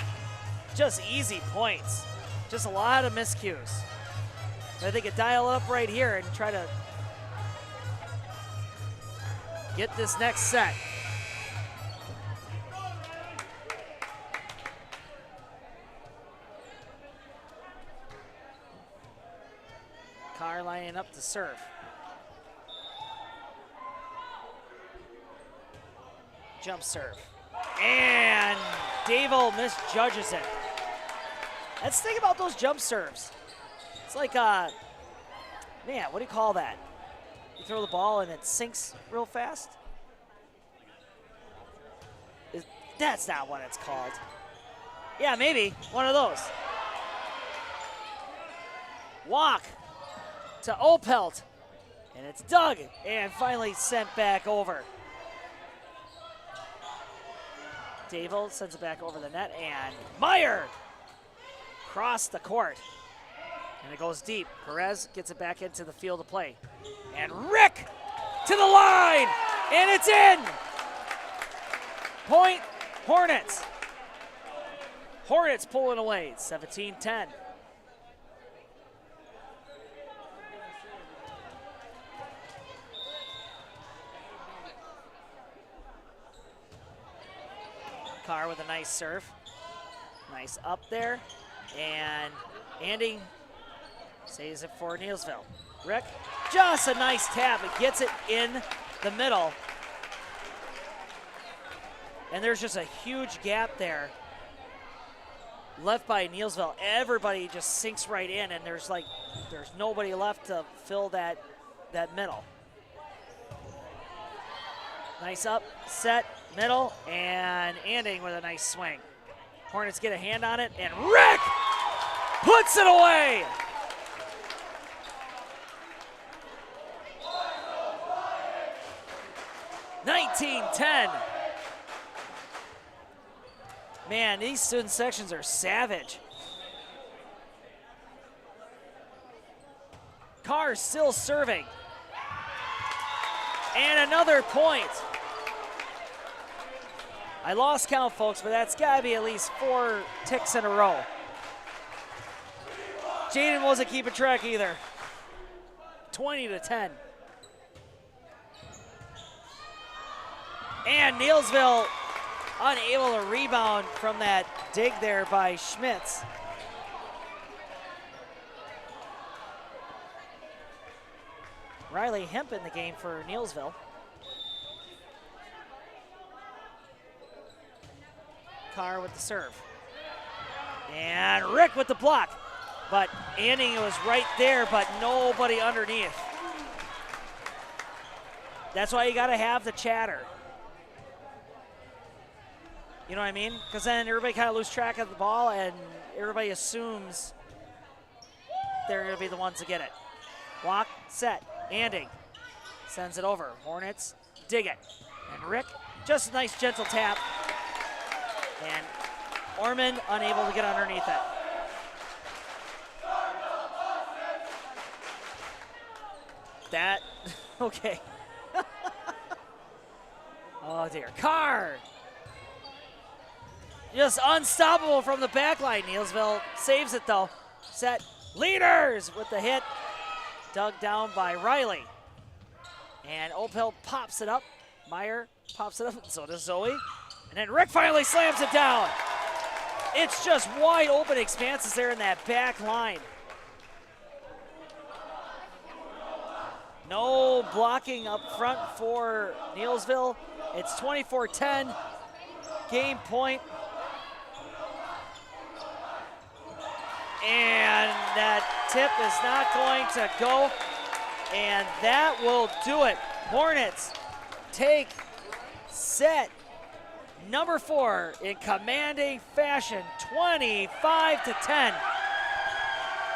just easy points. Just a lot of miscues. But they could dial it up right here and try to get this next set. Carr lining up to serve. Jump serve. And Davo misjudges it. That's the thing about those jump serves. It's like, man, what do you call that? You throw the ball and it sinks real fast? That's not what it's called. Yeah, maybe one of those. Walk to Opelt, and it's dug, and finally sent back over. Davo sends it back over the net, and Meyer across the court. And it goes deep. Perez gets it back into the field of play. And Rick to the line, and it's in! Point, Hornets. Hornets pulling away, 17-10. Carr with a nice serve. Nice up there. And Andy saves it for Neillsville. Rick, just a nice tap. It gets it in the middle. And there's just a huge gap there left by Neillsville. Everybody just sinks right in, and there's nobody left to fill that middle. Nice up, set, middle, and Anding with a nice swing. Hornets get a hand on it, and Rick puts it away! (19-10). Man, these student sections are savage. Carr still serving. And another point. I lost count, folks, but that's got to be at least 4 ticks in a row. Jaden wasn't keeping track either. 20-10. And Neillsville unable to rebound from that dig there by Schmitz. Riley Hemp in the game for Neillsville. Carr with the serve. And Rick with the block. But Anding was right there, but nobody underneath. That's why you got to have the chatter. You know what I mean? Because then everybody kind of lose track of the ball and everybody assumes they're going to be the ones to get it. Walk, set, Anding sends it over. Hornets dig it. And Rick, just a nice gentle tap. And Ormond unable to get underneath it. That, okay. Oh dear. Carr. Just unstoppable from the back line. Neillsville saves it though. Set, leaders with the hit. Dug down by Riley. And Opel pops it up. Meyer pops it up, so does Zoe. And then Rick finally slams it down. It's just wide open expanses there in that back line. No blocking up front for Neillsville. It's 24-10. Game point. And that tip is not going to go. And that will do it. Hornets take set number 4 in commanding fashion, 25-10.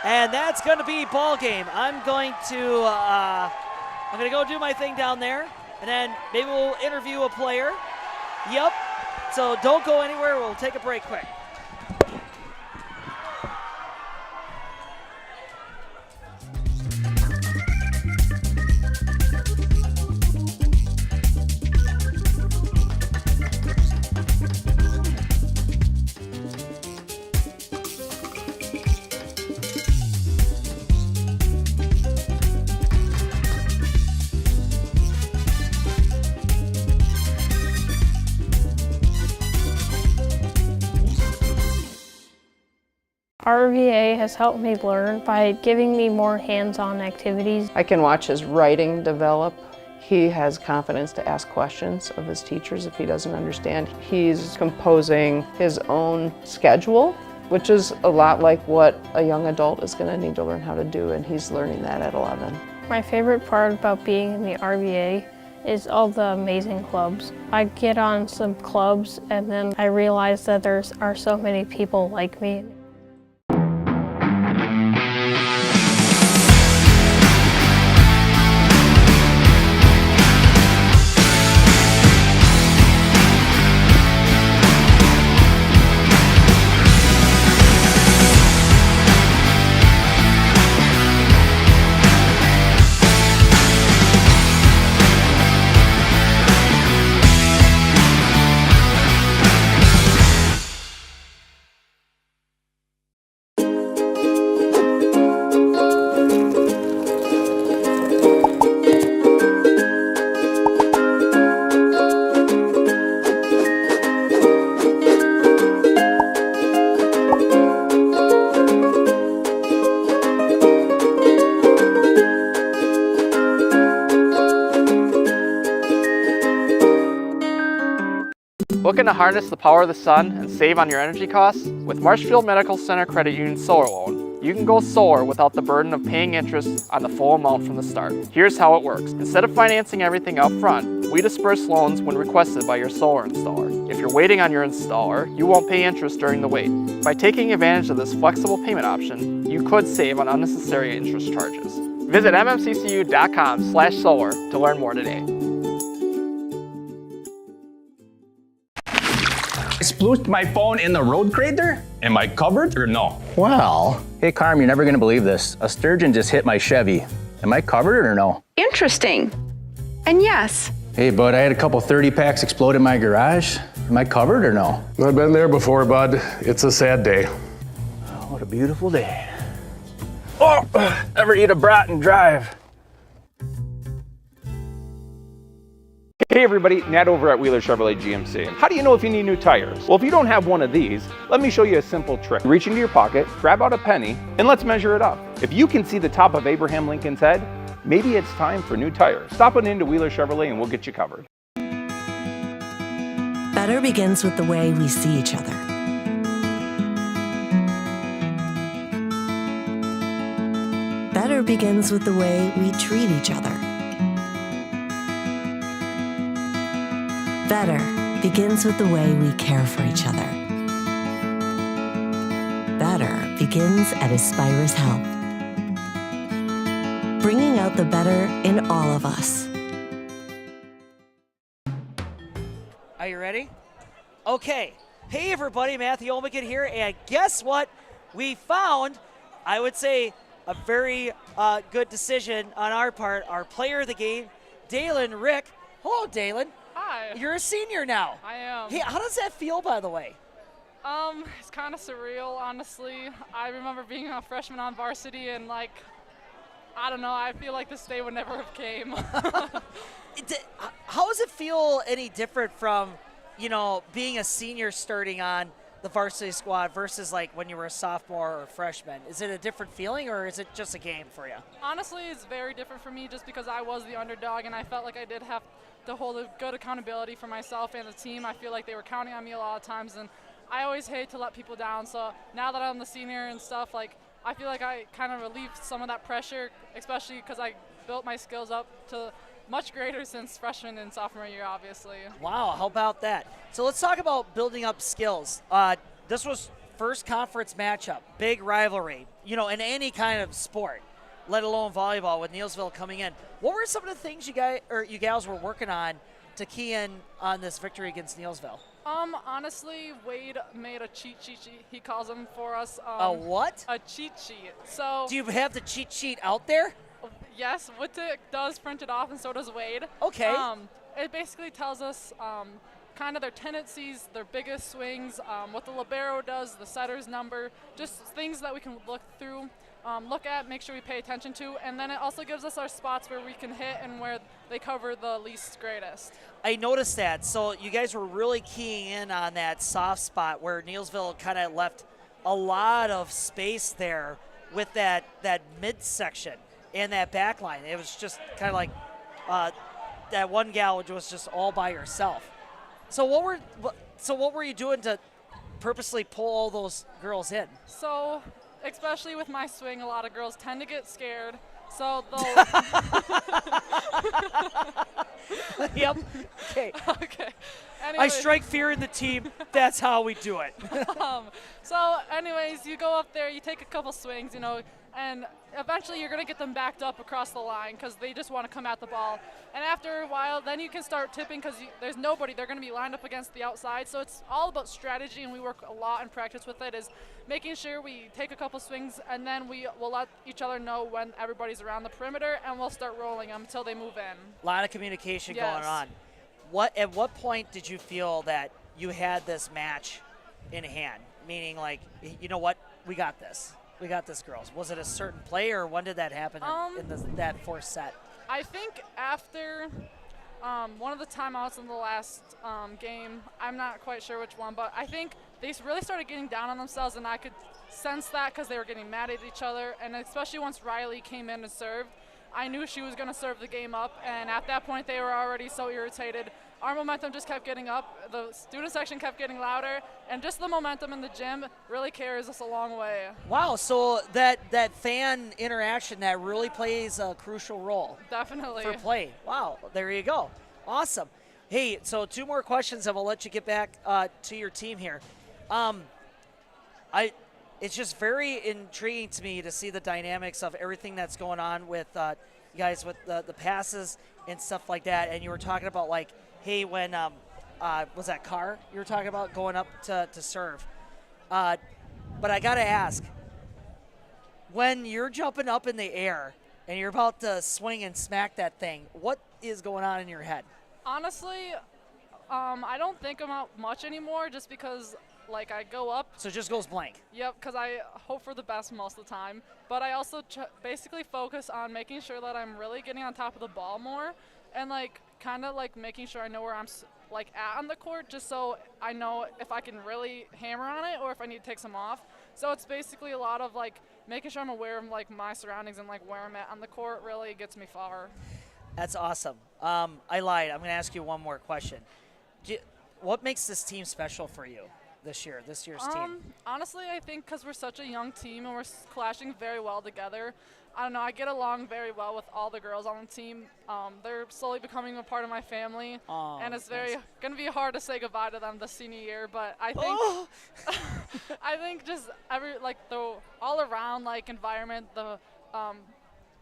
And that's going to be ball game. I'm going to go do my thing down there, and then maybe we'll interview a player. Yep. So don't go anywhere. We'll take a break quick. RVA has helped me learn by giving me more hands-on activities. I can watch his writing develop. He has confidence to ask questions of his teachers if he doesn't understand. He's composing his own schedule, which is a lot like what a young adult is going to need to learn how to do, and he's learning that at 11. My favorite part about being in the RVA is all the amazing clubs. I get on some clubs and then I realize that there are so many people like me. Looking to harness the power of the sun and save on your energy costs? With Marshfield Medical Center Credit Union Solar Loan, you can go solar without the burden of paying interest on the full amount from the start. Here's how it works. Instead of financing everything up front, we disperse loans when requested by your solar installer. If you're waiting on your installer, you won't pay interest during the wait. By taking advantage of this flexible payment option, you could save on unnecessary interest charges. Visit mmccu.com/solar to learn more today. I splooshed my phone in the road crater? Am I covered or no? Well, hey Carm, you're never gonna believe this. A sturgeon just hit my Chevy. Am I covered or no? Interesting. And yes. Hey bud, I had a couple 30 packs explode in my garage. Am I covered or no? I've been there before, bud. It's a sad day. Oh, what a beautiful day. Oh, ever eat a brat and drive? Hey everybody, Nat over at Wheeler Chevrolet GMC. How do you know if you need new tires? Well, if you don't have one of these, let me show you a simple trick. Reach into your pocket, grab out a penny, and let's measure it up. If you can see the top of Abraham Lincoln's head, maybe it's time for new tires. Stop on into Wheeler Chevrolet and we'll get you covered. Better begins with the way we see each other. Better begins with the way we treat each other. Better begins with the way we care for each other. Better begins at Aspirus Health, bringing out the better in all of us. Are you ready? Okay. Hey everybody, Matthew Olmigan here, and guess what? We found, I would say, a very good decision on our part. Our player of the game, Dalen Rick. Hello, Dalen. Hi. You're a senior now. I am. Hey, how does that feel, by the way? It's kind of surreal, honestly. I remember being a freshman on varsity and, like, I don't know, I feel like this day would never have came. How does it feel any different from, you know, being a senior starting on the varsity squad versus, like, when you were a sophomore or a freshman? Is it a different feeling, or is it just a game for you? Honestly, it's very different for me just because I was the underdog, and I felt like I did have to hold a good accountability for myself and the team. I feel like they were counting on me a lot of times, and I always hate to let people down. So now that I'm the senior and stuff, like, I feel like I kind of relieved some of that pressure, especially because I built my skills up to much greater since freshman and sophomore year, obviously. Wow, how about that? So let's talk about building up skills. This was first conference matchup, big rivalry, you know, in any kind of sport, let alone volleyball with Neillsville coming in. What were some of the things you gals were working on to key in on this victory against Neillsville? Honestly, Wade made a cheat sheet, he calls them, for us. A what? A cheat sheet. So. Do you have the cheat sheet out there? Yes, Wittek does print it off, and so does Wade. Okay. It basically tells us kind of their tendencies, their biggest swings, what the libero does, the setter's number, just things that we can look through, look at, make sure we pay attention to, and then it also gives us our spots where we can hit and where they cover the least greatest. I noticed that. So you guys were really keying in on that soft spot where Neillsville kind of left a lot of space there with that midsection and that back line. It was just kind of like that one gal was just all by herself. So what were you doing to purposely pull all those girls in? So, especially with my swing, a lot of girls tend to get scared. So they'll. Yep. Okay. Okay. I Anyway. strike fear in the team. That's how we do it. So anyways, you go up there, you take a couple swings, and eventually you're going to get them backed up across the line because they just want to come at the ball. And after a while, then you can start tipping because there's nobody. They're going to be lined up against the outside. So it's all about strategy, and we work a lot in practice with it, is making sure we take a couple swings, and then we will let each other know when everybody's around the perimeter, and we'll start rolling them until they move in. A lot of communication Yes. going on. At what point did you feel that you had this match in hand? Meaning, like, you know what? We got this. We got this, girls. Was it a certain play, or when did that happen in that fourth set? I think after one of the timeouts in the last game, I'm not quite sure which one, but I think they really started getting down on themselves, and I could sense that because they were getting mad at each other, and especially once Riley came in and served, I knew she was going to serve the game up, and at that point they were already so irritated. Our momentum just kept getting up, the student section kept getting louder, and just the momentum in the gym really carries us a long way. Wow, so that fan interaction, that really plays a crucial role. Definitely. For play. Wow, there you go. Awesome. Hey, so 2 more questions, and we'll let you get back to your team here. It's just very intriguing to me to see the dynamics of everything that's going on with you guys with the passes and stuff like that. And you were talking about, like, hey, when was that Carr you were talking about going up to serve? But I got to ask, when you're jumping up in the air and you're about to swing and smack that thing, what is going on in your head? Honestly, I don't think about much anymore just because, like, I go up. So it just goes blank. Yep, because I hope for the best most of the time. But I also basically focus on making sure that I'm really getting on top of the ball more and, like, kind of, like, making sure I know where I'm, like, at on the court just so I know if I can really hammer on it or if I need to take some off. So it's basically a lot of, like, making sure I'm aware of, like, my surroundings and, like, where I'm at on the court really gets me far. That's awesome. I lied. I'm going to ask you one more question. What makes this team special for you this year's team? Honestly, I think because we're such a young team and we're clashing very well together. I don't know, I get along very well with all the girls on the team. They're slowly becoming a part of my family, and it's going to be hard to say goodbye to them this senior year. But I think, I think just the all around, like, environment, the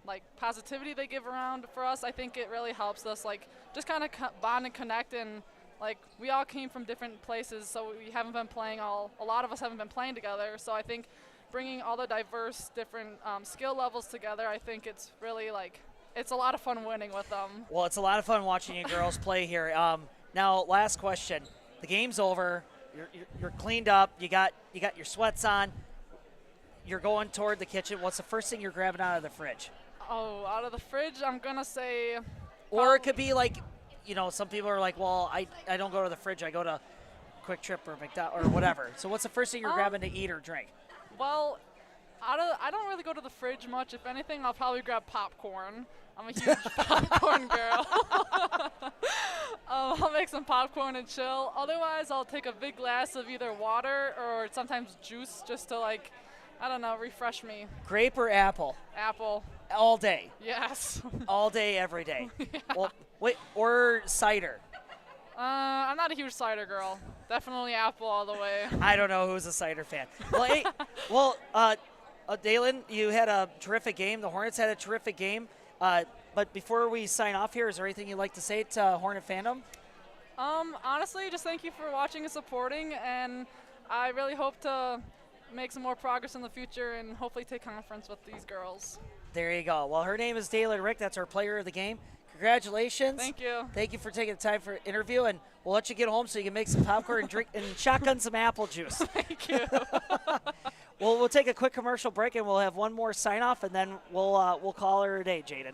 like, positivity they give around for us, I think it really helps us, like, just kind of bond and connect. And, like, we all came from different places, so we haven't been playing a lot of us haven't been playing together. So I think bringing all the diverse different skill levels together, I think it's really, like, it's a lot of fun winning with them. Well, it's a lot of fun watching you girls play here. Now, last question. The game's over. You're cleaned up. You got your sweats on. You're going toward the kitchen. What's the first thing you're grabbing out of the fridge? Oh, out of the fridge, I'm going to say... Or it could be like, some people are like, well, I don't go to the fridge. I go to Quick Trip or McDonald's or whatever. So what's the first thing you're grabbing to eat or drink? Well, I don't really go to the fridge much. If anything, I'll probably grab popcorn. I'm a huge popcorn girl. I'll make some popcorn and chill. Otherwise, I'll take a big glass of either water or sometimes juice just to, like, I don't know, refresh me. Grape or apple? Apple. All day? Yes. All day, every day? Yeah. Well, wait, or cider? I'm not a huge cider girl. Definitely apple all the way. I don't know who's a cider fan. Well, hey, Dalen, you had a terrific game. The Hornets had a terrific game. But before we sign off here, is there anything you'd like to say to Hornet fandom? Honestly, just thank you for watching and supporting, and I really hope to make some more progress in the future and hopefully take conference with these girls. There you go. Well, her name is Dalen Rick. That's our player of the game. Congratulations. Thank you. Thank you for taking the time for the interview, and we'll let you get home so you can make some popcorn and drink and shotgun some apple juice. Thank you. Well, we'll take a quick commercial break, and we'll have one more sign-off, and then we'll call her a day, Jaden.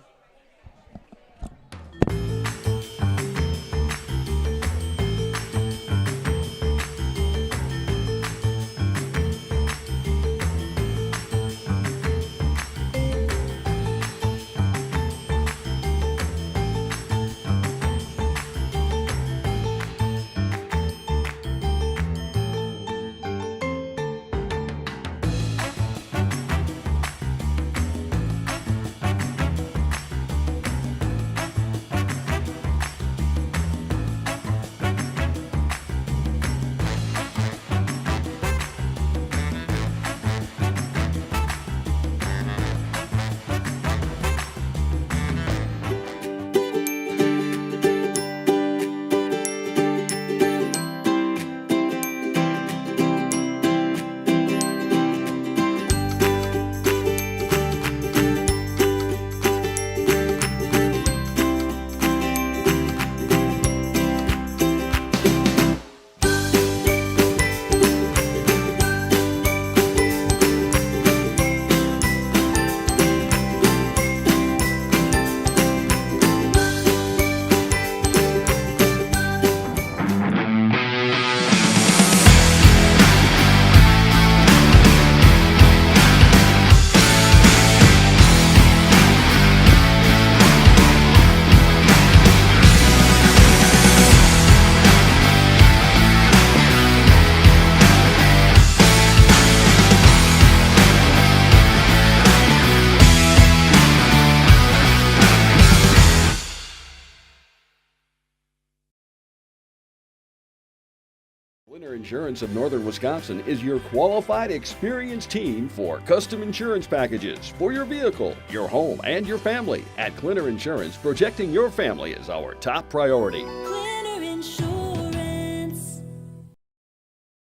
Clinner Insurance of Northern Wisconsin is your qualified, experienced team for custom insurance packages for your vehicle, your home, and your family. At Clinner Insurance, protecting your family is our top priority. Clinner Insurance.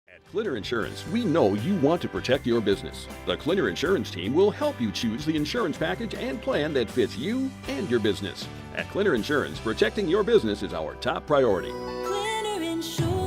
At Clinner Insurance, we know you want to protect your business. The Clinner Insurance team will help you choose the insurance package and plan that fits you and your business. At Clinner Insurance, protecting your business is our top priority. Clinner Insurance.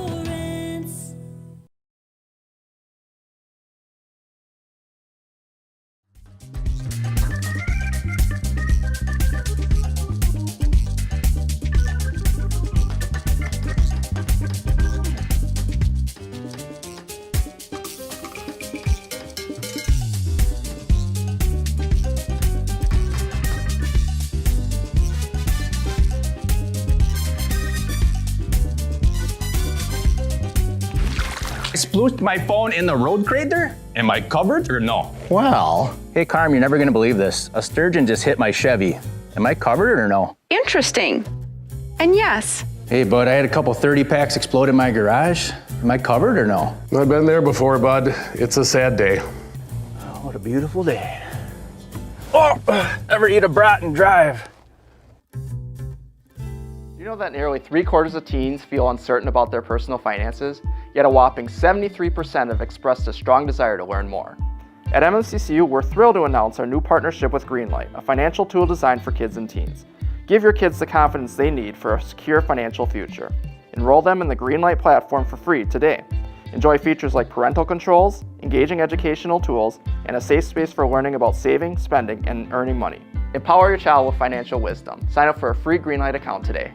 I splooshed my phone in the road crater? Am I covered or no? Well, hey Carm, you're never gonna believe this. A sturgeon just hit my Chevy. Am I covered or no? Interesting. And yes, Hey bud, I had a couple 30 packs explode in my garage. Am I covered or no? I've been there before, bud. It's a sad day. Oh, what a beautiful day. Oh, ever eat a brat and drive? You know that nearly 3/4 of teens feel uncertain about their personal finances, yet a whopping 73% have expressed a strong desire to learn more. At MMCCU, we're thrilled to announce our new partnership with Greenlight, a financial tool designed for kids and teens. Give your kids the confidence they need for a secure financial future. Enroll them in the Greenlight platform for free today. Enjoy features like parental controls, engaging educational tools, and a safe space for learning about saving, spending, and earning money. Empower your child with financial wisdom. Sign up for a free Greenlight account today.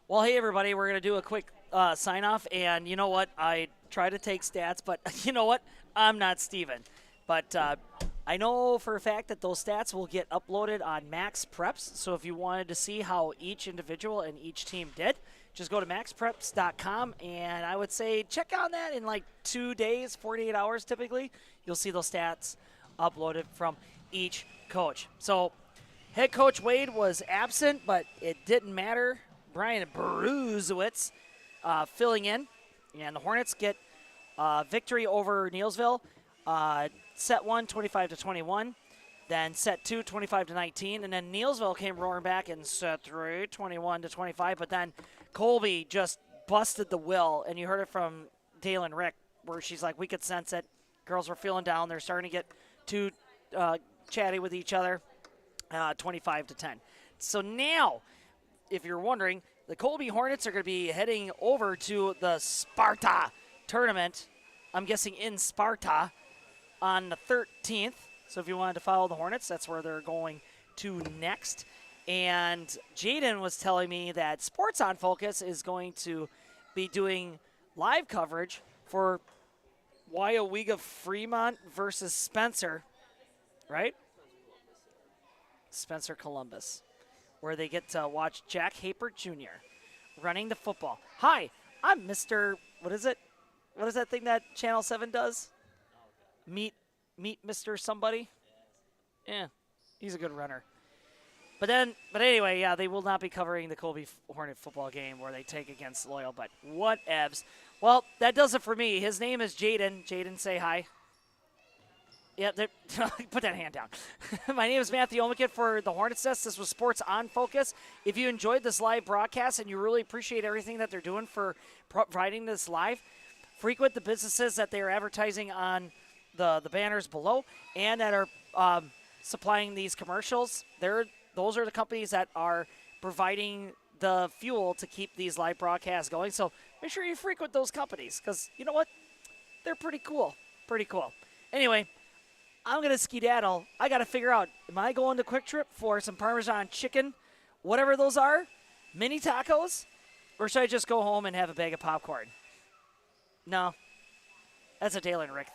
Well, hey, everybody, we're going to do a quick sign-off, and you know what? I try to take stats, but you know what? I'm not Steven. But I know for a fact that those stats will get uploaded on Max Preps, so if you wanted to see how each individual and each team did, just go to maxpreps.com, and I would say check on that in like 2 days, 48 hours typically. You'll see those stats uploaded from each coach. So head coach Wade was absent, but it didn't matter. Brian Bruzewitz filling in, and the Hornets get victory over Neillsville. Set 1, 25-21, then set 2, 25-19, and then Neillsville came roaring back in set 3, 21-25, but then Colby just busted the will, and you heard it from Dalen Rick, where she's like, we could sense it. Girls were feeling down. They're starting to get too chatty with each other, 25-10. So now, if you're wondering, the Colby Hornets are going to be heading over to the Sparta tournament, I'm guessing in Sparta, on the 13th. So if you wanted to follow the Hornets, that's where they're going to next. And Jaden was telling me that Sports on Focus is going to be doing live coverage for Wyowega Fremont versus Spencer, right? Spencer Columbus, where they get to watch Jack Hapert Jr. running the football. Hi, I'm Mr. What is it? What is that thing that Channel 7 does? Meet Mr. Somebody? Yeah, he's a good runner. But anyway, yeah, they will not be covering the Colby Hornet football game where they take against Loyal, but whatevs. Well, that does it for me. His name is Jaden. Jaden, say hi. Yeah, put that hand down. My name is Matthew Omickett for the Hornets Nest. This was Sports on Focus. If you enjoyed this live broadcast and you really appreciate everything that they're doing for providing this live, frequent the businesses that they are advertising on the banners below and that are supplying these commercials. Those are the companies that are providing the fuel to keep these live broadcasts going. So make sure you frequent those companies because you know what? They're pretty cool. Pretty cool. Anyway, I'm going to skedaddle. I got to figure out, am I going to Quick Trip for some Parmesan chicken, whatever those are, mini tacos, or should I just go home and have a bag of popcorn? No, that's a Dale and Rick thing.